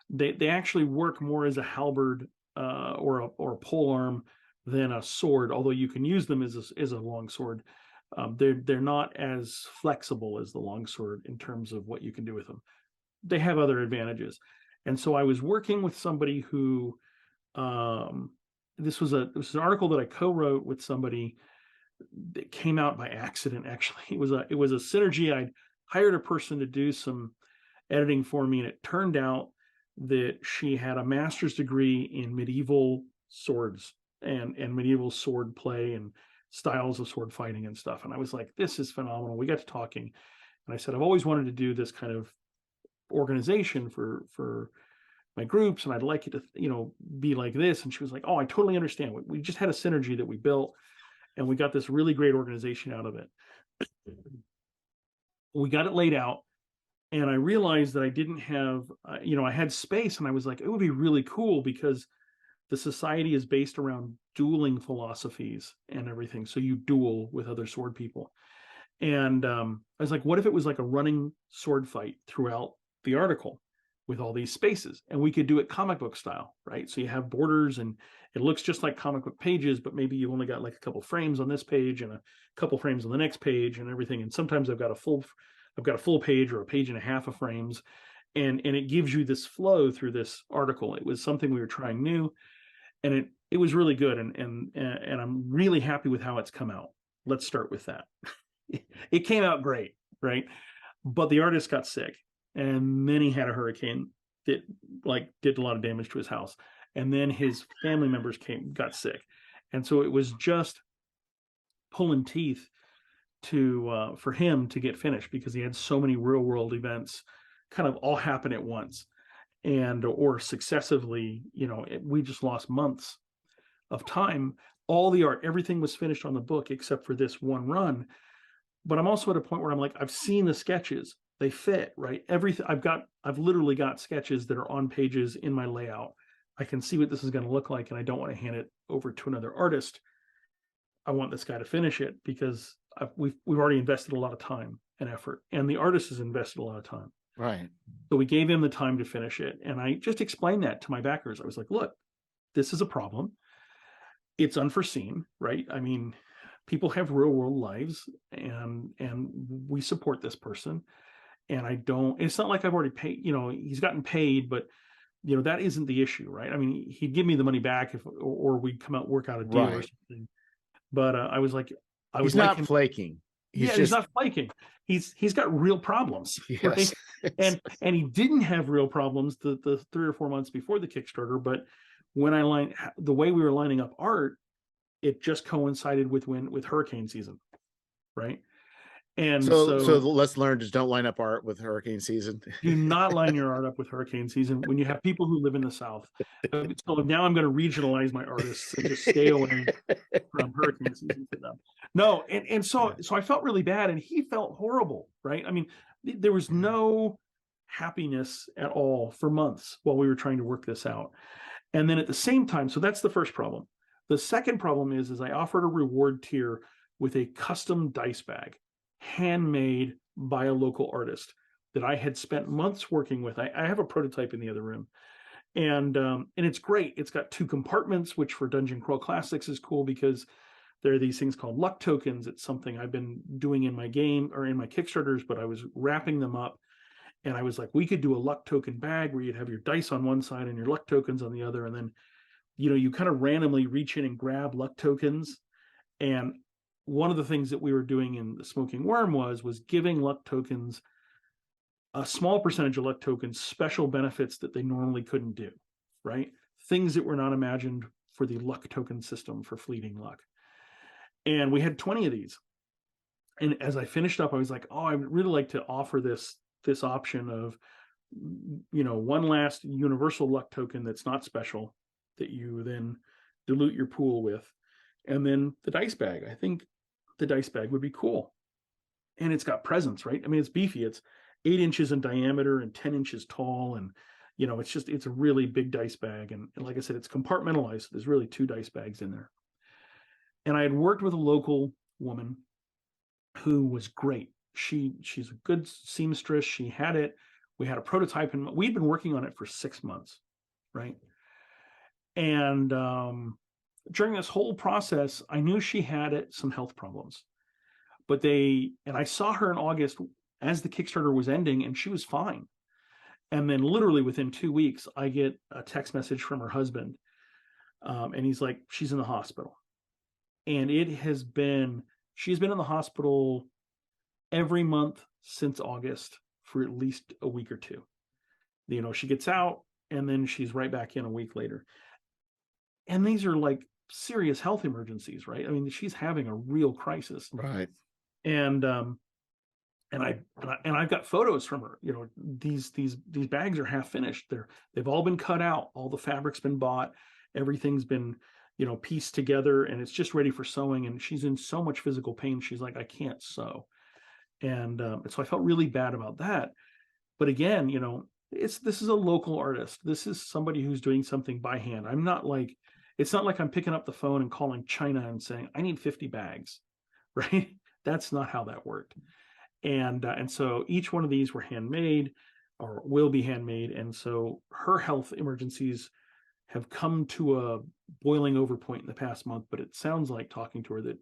They actually work more as a halberd or a pole arm than a sword, although you can use them as a long sword. They're not as flexible as the long sword in terms of what you can do with them. They have other advantages. And so I was working with somebody who this was an article that I co-wrote with somebody that came out by accident. Actually, it was a synergy. I'd hired a person to do some editing for me, and it turned out that she had a master's degree in medieval swords and medieval sword play and styles of sword fighting and stuff. And I was like, this is phenomenal. We got to talking, and I said, I've always wanted to do this kind of organization for my groups, and I'd like it to, be like this. And she was like, oh, I totally understand. We just had a synergy that we built, and we got this really great organization out of it. We got it laid out, and I realized that I didn't have, I had space, and I was like, it would be really cool because the society is based around dueling philosophies and everything. So you duel with other sword people. And I was like, what if it was like a running sword fight throughout the article with all these spaces, and we could do it comic book style, right? So you have borders and it looks just like comic book pages, but maybe you've only got like a couple frames on this page and a couple frames on the next page and everything. And sometimes I've got a full page or a page and a half of frames, and it gives you this flow through this article. It was something we were trying new, and it was really good, and I'm really happy with how it's come out. Let's start with that. It came out great, right? But the artist got sick, and then he had a hurricane that did a lot of damage to his house, and then his family members got sick, and so it was just pulling teeth for him to get finished because he had so many real world events kind of all happen at once or successively. We just lost months of time. All the art, everything was finished on the book except for this one run. But I'm also at a point where I'm like, I've seen the sketches. They fit, right? Everything I've literally got sketches that are on pages in my layout. I can see what this is going to look like, and I don't want to hand it over to another artist. I want this guy to finish it because we've already invested a lot of time and effort, and the artist has invested a lot of time. Right. So we gave him the time to finish it, and I just explained that to my backers. I was like, look, this is a problem. It's unforeseen, right? I mean, people have real world lives, and we support this person. And it's not like I've already paid, he's gotten paid, but that isn't the issue, right? I mean, he'd give me the money back or we'd come out, work out a deal or something. But I was like, he's not flaking. He's not flaking. He's got real problems. Yes. Right? and he didn't have real problems the 3 or 4 months before the Kickstarter, but when the way we were lining up art, it just coincided with hurricane season, right? And so let's learn, just don't line up art with hurricane season. Do not line your art up with hurricane season when you have people who live in the South. So now I'm going to regionalize my artists and just stay away from hurricane season for them. No, and so I felt really bad, and he felt horrible, right? I mean, there was no happiness at all for months while we were trying to work this out. And then at the same time, so that's the first problem. The second problem is I offered a reward tier with a custom dice bag, handmade by a local artist that I had spent months working with. I have a prototype in the other room, and it's great. It's got 2 compartments, which for Dungeon Crawl Classics is cool because there are these things called luck tokens. It's something I've been doing in my game or in my Kickstarters, but I was wrapping them up, and I was like, we could do a luck token bag where you'd have your dice on one side and your luck tokens on the other, and then you kind of randomly reach in and grab luck tokens. And one of the things that we were doing in the Smoking Worm was giving luck tokens, a small percentage of luck tokens, special benefits that they normally couldn't do, right? Things that were not imagined for the luck token system for fleeting luck. And we had 20 of these. And as I finished up, I was like, oh, I would really like to offer this option of, one last universal luck token that's not special that you then dilute your pool with. And then the dice bag. I think the dice bag would be cool. And it's got presence, right? I mean, it's beefy. It's 8 inches in diameter and 10 inches tall. And, it's a really big dice bag. And like I said, it's compartmentalized. So there's really 2 dice bags in there. And I had worked with a local woman who was great. She's a good seamstress. She had it. We had a prototype and we'd been working on it for 6 months, right? And during this whole process, I knew she had some health problems. And I saw her in August as the Kickstarter was ending, and she was fine. And then literally within 2 weeks, I get a text message from her husband. And he's like, she's in the hospital. And she's been in the hospital every month since August for at least a week or 2. She gets out and then she's right back in a week later. And these are like serious health emergencies, right? I mean, she's having a real crisis. Right. And I've got photos from her. These bags are half finished. They've all been cut out. All the fabric's been bought. Everything's been, pieced together, and it's just ready for sewing. And she's in so much physical pain. She's like, I can't sew. And so I felt really bad about that. But again, this is a local artist. This is somebody who's doing something by hand. It's not like I'm picking up the phone and calling China and saying, I need 50 bags, right? That's not how that worked. And so each one of these were handmade or will be handmade. And so her health emergencies have come to a boiling over point in the past month, but it sounds like, talking to her, that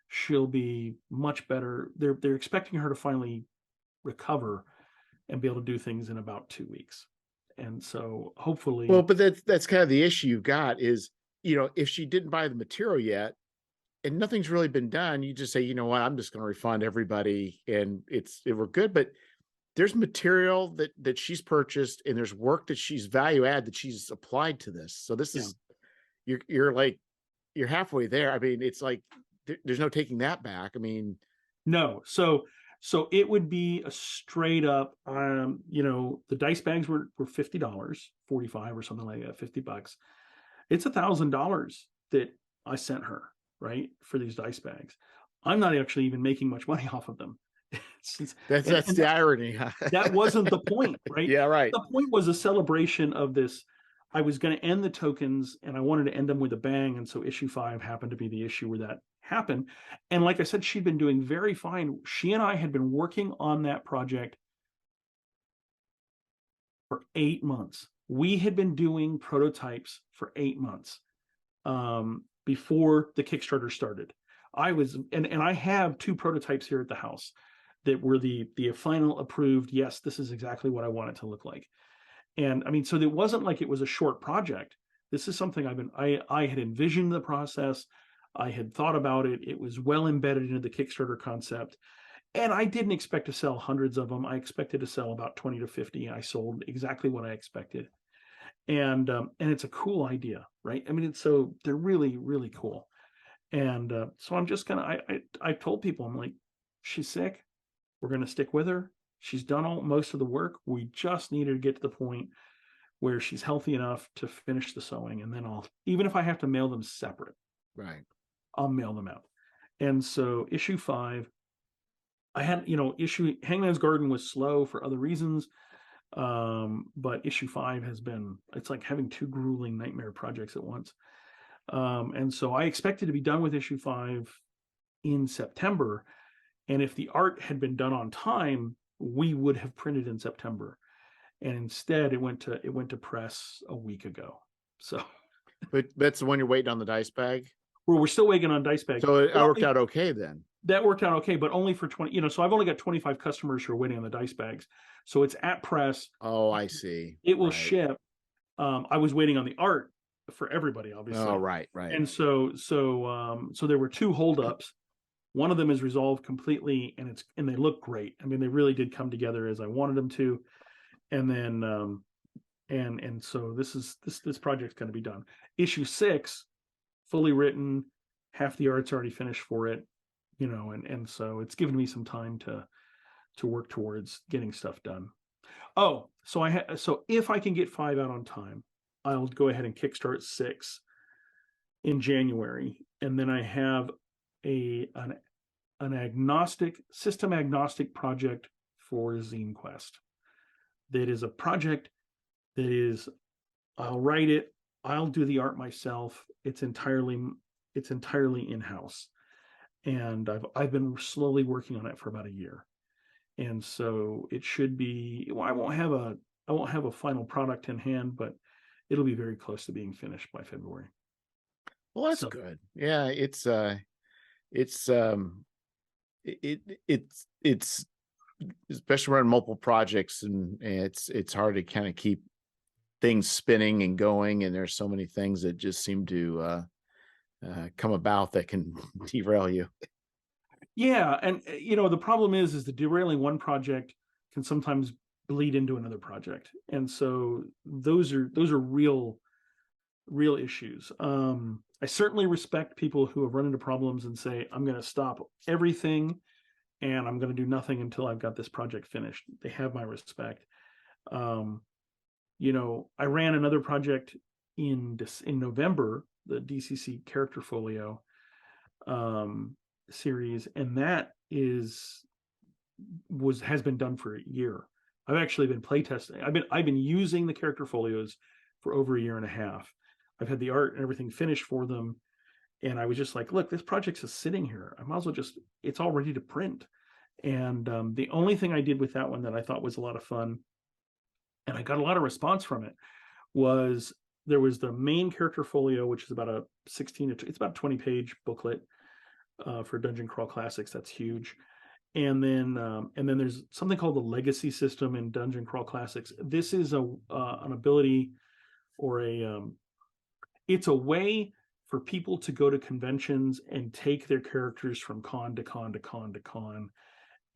she'll be much better. They're expecting her to finally recover and be able to do things in about 2 weeks. And so hopefully. Well, but that's kind of the issue you've got is, if she didn't buy the material yet and nothing's really been done, you just say, you know what, I'm just going to refund everybody and we're good. But there's material that she's purchased and there's work that she's value add that she's applied to this. So this is, you're halfway there. I mean, it's like, there's no taking that back. I mean, no. So it would be a straight up, the dice bags were $50, 45 or something like that, $50. It's $1,000 that I sent her, right, for these dice bags. I'm not actually even making much money off of them. That's the irony. That wasn't the point, right? Yeah, right. The point was a celebration of this. I was going to end the tokens and I wanted to end them with a bang. And so issue 5 happened to be the issue where that happened. And like I said, she'd been doing very fine. She and I had been working on that project for 8 months. We had been doing prototypes for 8 months before the Kickstarter started. And I have 2 prototypes here at the house that were the final approved. Yes, this is exactly what I want it to look like. And I mean, so it wasn't like it was a short project. This is something I had envisioned the process. I had thought about it. It was well embedded into the Kickstarter concept. And I didn't expect to sell hundreds of them. I expected to sell about 20 to 50. I sold exactly what I expected. And it's a cool idea, right? I mean, they're really, really cool. And so I'm just I told people, I'm like, she's sick. We're going to stick with her. She's done most of the work. We just need her to get to the point where she's healthy enough to finish the sewing. And then even if I have to mail them separate, right, I'll mail them out. And so issue 5, I had, Hangman's Garden was slow for other reasons. But issue 5 it's like having 2 grueling nightmare projects at once. And so I expected to be done with issue 5 in September. And if the art had been done on time, we would have printed in September. And instead it went to press a week ago. So but that's the one you're waiting on, the dice bag. We're still waiting on dice bag. So it worked out okay then. That worked out okay, but only for 20, so I've only got 25 customers who are waiting on the dice bags. So it's at press. Oh, I see. It will ship. I was waiting on the art for everybody, obviously. Oh, right. And so there were 2 holdups. One of them is resolved completely, and they look great. I mean, they really did come together as I wanted them to. And then and so this project's going to be done. Issue 6, fully written, half the art's already finished for it, and so it's given me some time to work towards getting stuff done. Oh, so if I can get 5 out on time, I'll go ahead and kickstart 6 in January, and then I have system agnostic project for Zine Quest. That is a project that is, I'll write it, I'll do the art myself. It's entirely in-house. And I've been slowly working on it for about a year. And so it should be, well, I won't have a final product in hand, but it'll be very close to being finished by February. Well, that's good. Yeah, it's especially around multiple projects, and it's hard to kind of keep things spinning and going, and there's so many things that just seem to come about that can derail you. Yeah, and the problem is that derailing one project can sometimes bleed into another project, and so those are real issues. I certainly respect people who have run into problems and say, I'm going to stop everything and I'm going to do nothing until I've got this project finished. They have my respect. I ran another project in November, the DCC character folio series, and that has been done for a year. I've actually been playtesting. I've been using the character folios for over a year and a half. I've had the art and everything finished for them, and I was just like, look, this project's just sitting here. I might as well it's all ready to print. And the only thing I did with that one that I thought was a lot of fun, and I got a lot of response from it, was there was the main character folio, which is about it's about a 20-page booklet for Dungeon Crawl Classics. That's huge. And then there's something called the legacy system in Dungeon Crawl Classics. This is an ability, or it's a way for people to go to conventions and take their characters from con to con to con to con.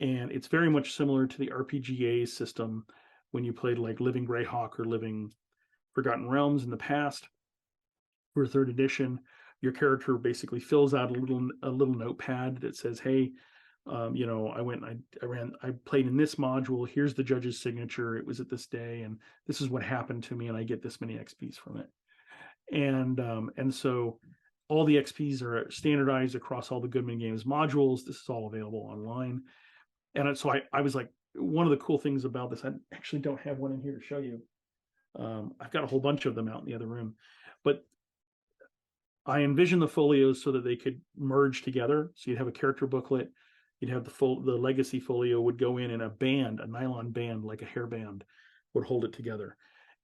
And it's very much similar to the RPGA system when you played like Living Greyhawk or Living Forgotten Realms in the past. For 3rd edition, your character basically fills out a little notepad that says, hey, I played in this module. Here's the judge's signature. It was at this day, and this is what happened to me, and I get this many XPs from it. And so all the XPs are standardized across all the Goodman Games modules. This is all available online. And so I was like, one of the cool things about this, I actually don't have one in here to show you. I've got a whole bunch of them out in the other room, but I envisioned the folios so that they could merge together. So you'd have a character booklet, you'd have the legacy folio would go in a band, a nylon band, like a hairband would hold it together.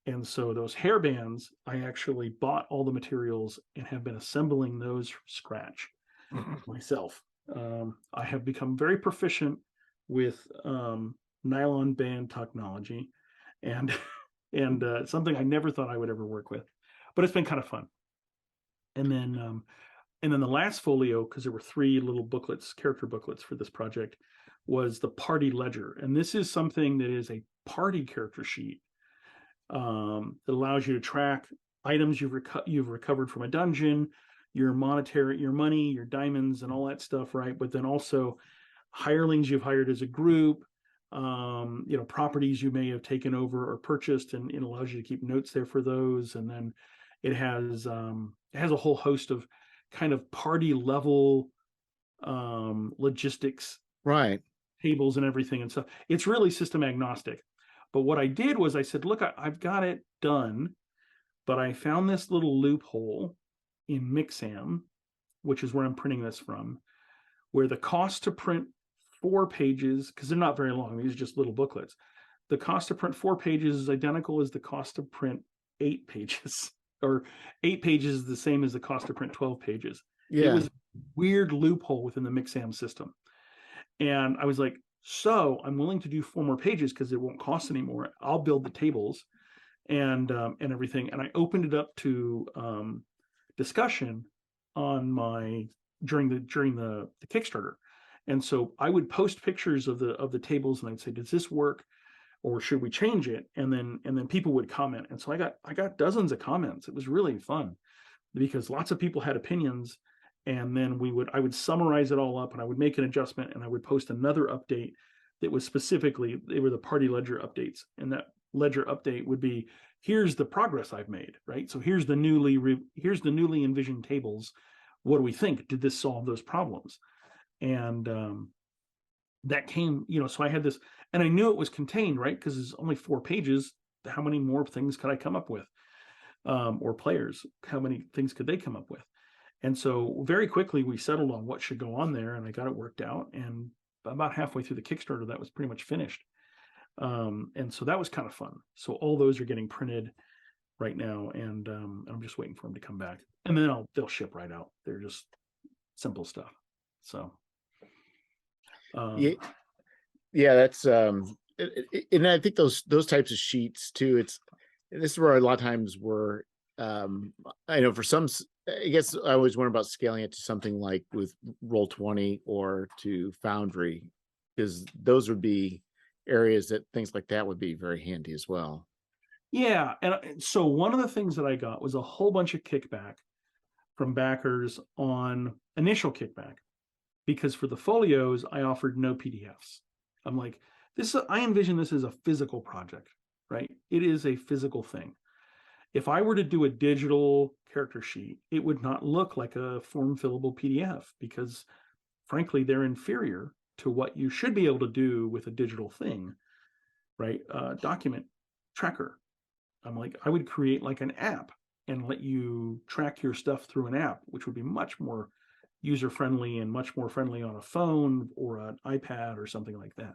And so those hair bands, I actually bought all the materials and have been assembling those from scratch myself. I have become very proficient with nylon band technology, and something I never thought I would ever work with, but it's been kind of fun. And then the last folio, because there were 3 little booklets, character booklets for this project, was the party ledger. And this is something that is a party character sheet that allows you to track items you've recovered from a dungeon, your money, your diamonds, and all that stuff, right? But then also hirelings you've hired as a group, properties you may have taken over or purchased, and it allows you to keep notes there for those. And then it has a whole host of kind of party level logistics, right, tables and everything and stuff. It's really system agnostic. But what I did was I said, look, I've got it done, but I found this little loophole in Mixam, which is where I'm printing this from, where the cost to print 4 pages, because they're not very long, these are just little booklets, the cost to print 4 pages is identical as the cost to print 8 pages, or 8 pages is the same as the cost to print 12 pages. Yeah. It was a weird loophole within the Mixam system. And I was like, so I'm willing to do 4 more pages because it won't cost anymore. I'll build the tables and everything. And I opened it up to discussion on during the Kickstarter. And so I would post pictures of the tables, and I'd say, does this work, or should we change it? And then people would comment. And so I got dozens of comments. It was really fun because lots of people had opinions. And then I would summarize it all up, and I would make an adjustment, and I would post another update that was they were the party ledger updates. And that ledger update would be, here's the progress I've made, right? So here's the newly envisioned tables. What do we think? Did this solve those problems? And that came, so I had this, and I knew it was contained, right? Because it's only 4 pages. How many more things could I come up with? Or players, how many things could they come up with? And so very quickly we settled on what should go on there, and I got it worked out. And about halfway through the Kickstarter, that was pretty much finished. And so that was kind of fun. So all those are getting printed right now, and I'm just waiting for them to come back, and then they'll ship right out. They're just simple stuff. So yeah, that's and I think those types of sheets too. This is where a lot of times we're I know for some, I guess I always wonder about scaling it to something like with Roll20 or to Foundry, because those would be areas that things like that would be very handy as well. Yeah, and so one of the things that I got was a whole bunch of kickback from backers on initial kickback, because for the folios I offered no PDFs. I'm like, I envision this as a physical project, right? It is a physical thing. If I were to do a digital character sheet, it would not look like a form fillable PDF, because frankly, they're inferior to what you should be able to do with a digital thing, right? Document tracker. I'm like, I would create like an app and let you track your stuff through an app, which would be much more user friendly and much more friendly on a phone or an iPad or something like that.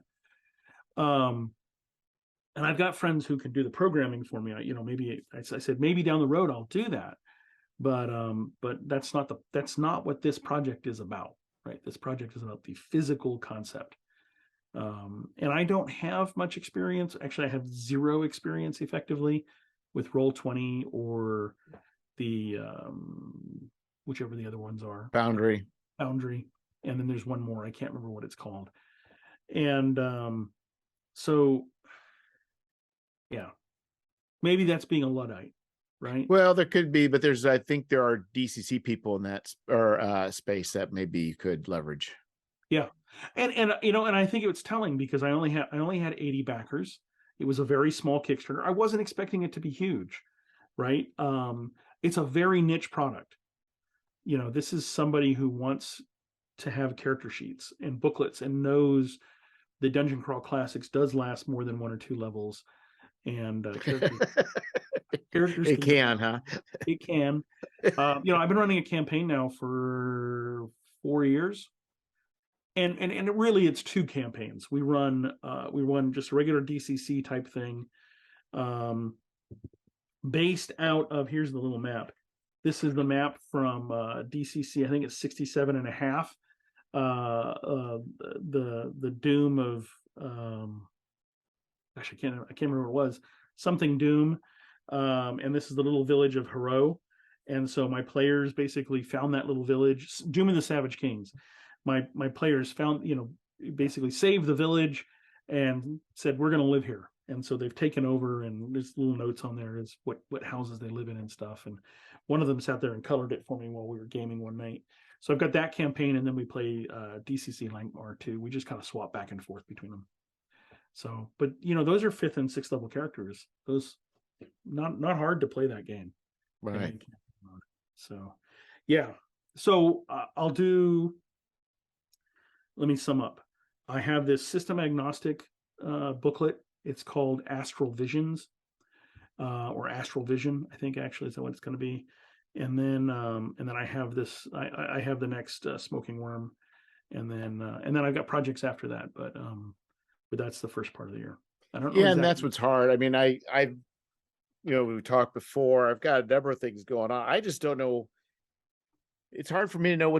And I've got friends who can do the programming for me. Maybe I said maybe down the road I'll do that, but that's not what this project is about, right? This project is about the physical concept. And I don't have much experience. Actually, I have zero experience effectively with Roll20 or the whichever the other ones are. Foundry. And then there's one more. I can't remember what it's called. And so yeah, maybe that's being a Luddite, right? Well, there could be, but I think there are DCC people in that space that maybe you could leverage. Yeah. And I think it was telling, because I only had 80 backers. It was a very small Kickstarter. I wasn't expecting it to be huge, right? It's a very niche product. This is somebody who wants to have character sheets and booklets and knows the Dungeon Crawl Classics does last more than 1 or 2 levels, and characters It can, huh? It can. I've been running a campaign now for 4 years. And really it's 2 campaigns. We run just a regular DCC type thing, based out of, here's the little map. This is the map from DCC. I think it's 67 and a half. The Doom of gosh, I can't remember what it was. Something Doom. And this is the little village of Hero. And so my players basically found that little village, Doom of the Savage Kings. My players found, basically saved the village and said, we're going to live here. And so they've taken over, and there's little notes on there as what houses they live in and stuff. And one of them sat there and colored it for me while we were gaming one night. So I've got that campaign, and then we play DCC Langmar too. We just kind of swap back and forth between them. So, but those are 5th and 6th level characters. Those not hard to play that game. Right. So, yeah. So I'll do. Let me sum up. I have this system agnostic booklet. It's called Astral Visions, or Astral Vision, I think actually is what it's going to be. And then I have this. I have the next Smoking Worm, and then I've got projects after that. But that's the first part of the year. I don't know. Yeah, and that's what's hard. I mean, I we talked before. I've got a number of things going on. I just don't know. It's hard for me to know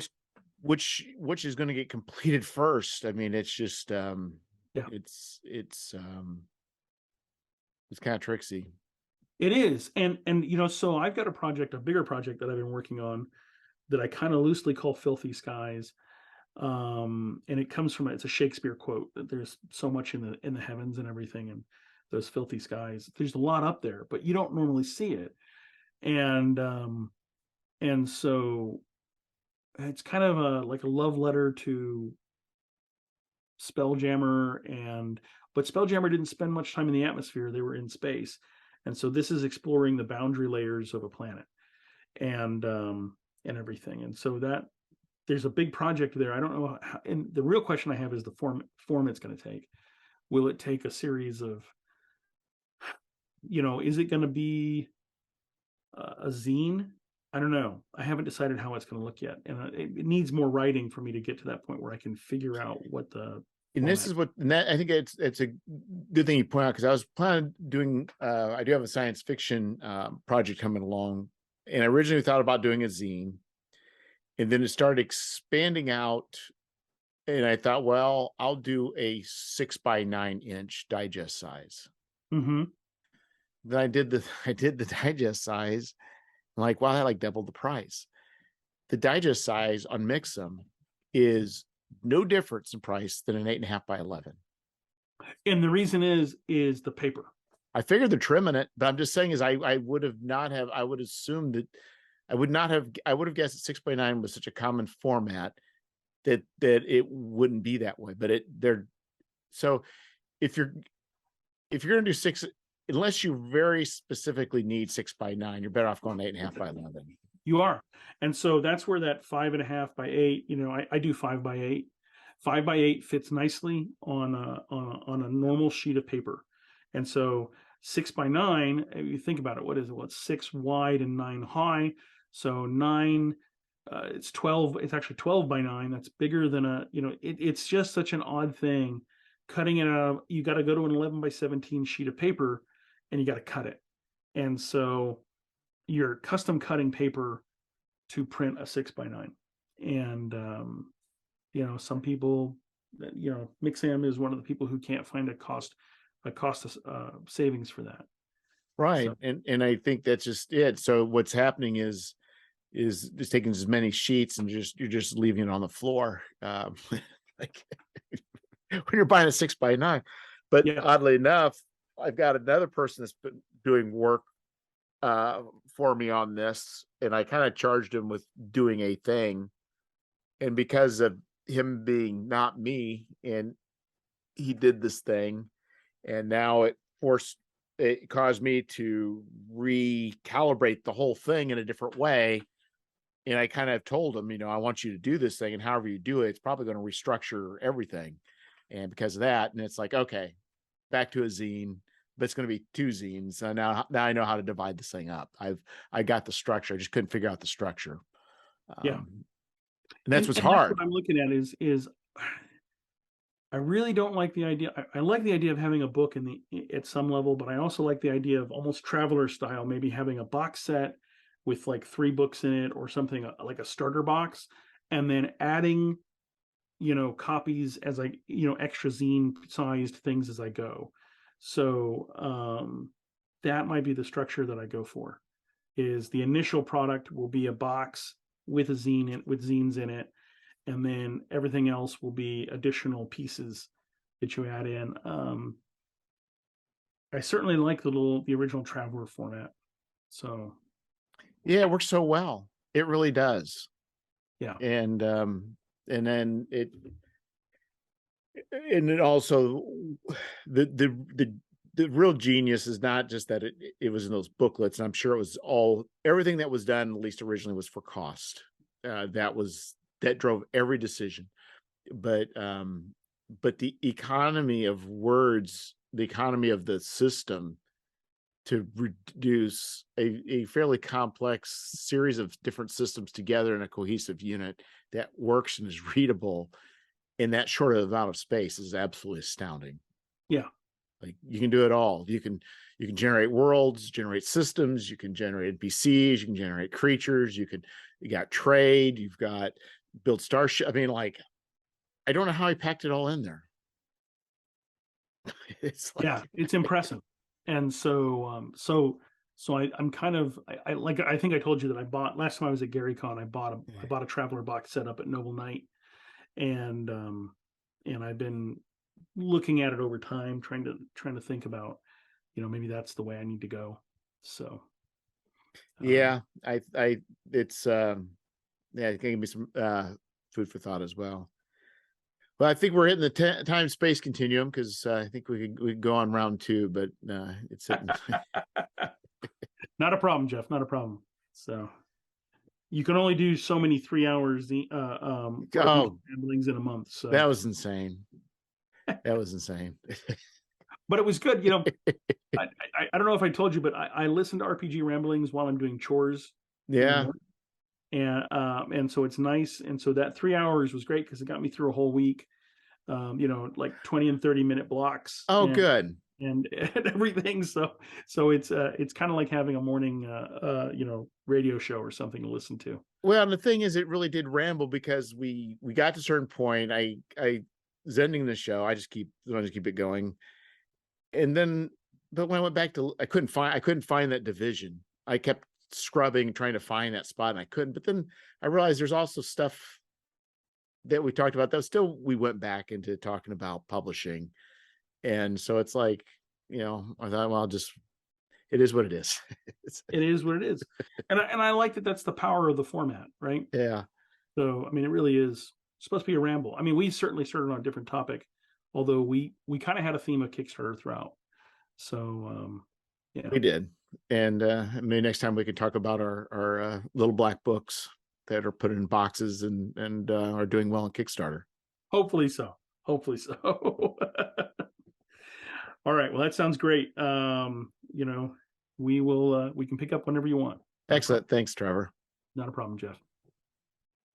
which is going to get completed first. I mean, it's just it's kind of tricksy. It is. And so I've got a bigger project that I've been working on that I kind of loosely call Filthy Skies. And it comes from, it's a Shakespeare quote, that there's so much in the heavens and everything, and those filthy skies. There's a lot up there, but you don't normally see it. And so it's kind of like a love letter to Spelljammer, but Spelljammer didn't spend much time in the atmosphere. They were in space. And so this is exploring the boundary layers of a planet and everything. And so there's a big project there. I don't know how, and the real question I have is the form it's going to take. Will it take a series of, is it going to be a zine? I don't know. I haven't decided how it's going to look yet, and it needs more writing for me to get to that point where I can figure out what the And this is what, and that, I think it's a good thing you point out, because I was planning doing, I do have a science fiction project coming along, and I originally thought about doing a zine, and then it started expanding out, and I thought, well, I'll do a 6x9 inch digest size. Mm-hmm. Then I did the digest size. I'm like, wow, that like doubled the price. The digest size on Mixam is no difference in price than an 8.5x11. And the reason is the paper. I figured they're trimming it, but I'm just saying is I would have not have, I would assume that I would have guessed that 6x9 was such a common format that it wouldn't be that way. But so if you're gonna do six, unless you very specifically need 6x9, you're better off going 8.5x11. You are. And so that's where that 5.5x8, I do 5x8. 5x8 fits nicely on a normal sheet of paper. And so 6x9, if you think about it, what is it? What's 6 wide and 9 high? So 9, it's 12, it's actually 12x9. That's bigger than it's just such an odd thing. Cutting it out, you got to go to an 11x17 sheet of paper and you got to cut it. And so you're custom cutting paper to print a 6x9. And, some people, Mixam is one of the people who can't find a cost savings for that. Right. So. And I think that's just it. So what's happening is just taking as many sheets and you're just leaving it on the floor. Like when you're buying a 6x9. But Yeah. oddly enough, I've got another person that's been doing work for me on this, and I kind of charged him with doing a thing. And because of him being not me, and he did this thing, and now it caused me to recalibrate the whole thing in a different way. And I kind of told him, I want you to do this thing, and however you do it, it's probably going to restructure everything. And because of that, and it's like, okay, back to a zine, but it's going to be 2 zines. So now I know how to divide this thing up. I got the structure. I just couldn't figure out the structure. Yeah. And that's what's and hard. That's what I'm looking at is I really don't like the idea. I like the idea of having a book at some level, but I also like the idea of almost traveler style, maybe having a box set with like 3 books in it or something, like a starter box, and then adding, copies as extra zine sized things as I go. So that might be the structure that I go for. Is the initial product will be a box with zines in it, and then everything else will be additional pieces that you add in. I certainly like the original Traveler format. So yeah, it works so well. It really does. Yeah. And then it also, the real genius is not just that it was in those booklets. And I'm sure it was everything that was done, at least originally, was for cost. That drove every decision. But the economy of words, the economy of the system, to reduce a fairly complex series of different systems together in a cohesive unit that works and is readable in that short amount of space is absolutely astounding. Yeah. Like, you can do it all. You can generate worlds, generate systems, you can generate NPCs, you can generate creatures, you got trade, you've got build starship. I mean, like, I don't know how he packed it all in there. It's like, yeah, it's impressive. And so I'm kind of, I think I told you that I bought, last time I was at GaryCon, I bought a Traveler box set up at Noble Knight, and I've been looking at it over time, trying to think about, maybe that's the way I need to go. So yeah, it's it can give me some food for thought as well. Well, I think we're hitting the time space continuum, because I think we could go on round 2, but it's hitting. Not a problem, Jeff. Not a problem. So you can only do so many 3 hours RPG Oh, ramblings in a month. that So, was insane. That was insane. but it was good. I don't know if I told you, but I listen to RPG ramblings while I'm doing chores in the Yeah. morning, and so it's nice. And so that 3 hours was great because it got me through a whole week. Like 20 and 30-minute blocks, Oh, good. and everything. So it's kind of like having a morning radio show or something to listen to. Well, and the thing is, it really did ramble because we got to a certain point. I was ending the show. I just wanted to keep it going, and then, but when I went back to, I couldn't find that division. I kept scrubbing, trying to find that spot, and I couldn't. But then I realized there's also stuff that we talked about that still we went back into talking about publishing, and so it's like, I thought, well, just it is what it is. It is what it is, and I like that. That's the power of the format, right? Yeah. So I mean, it really is supposed to be a ramble. I mean, we certainly started on a different topic, although we kind of had a theme of Kickstarter throughout. So yeah, We did. And maybe next time we could talk about our little black books that are put in boxes and are doing well on Kickstarter. hopefully so. Hopefully so. All right. Well, that sounds great. We can pick up whenever you want. Excellent. Thanks, Trevor. Not a problem, Jeff.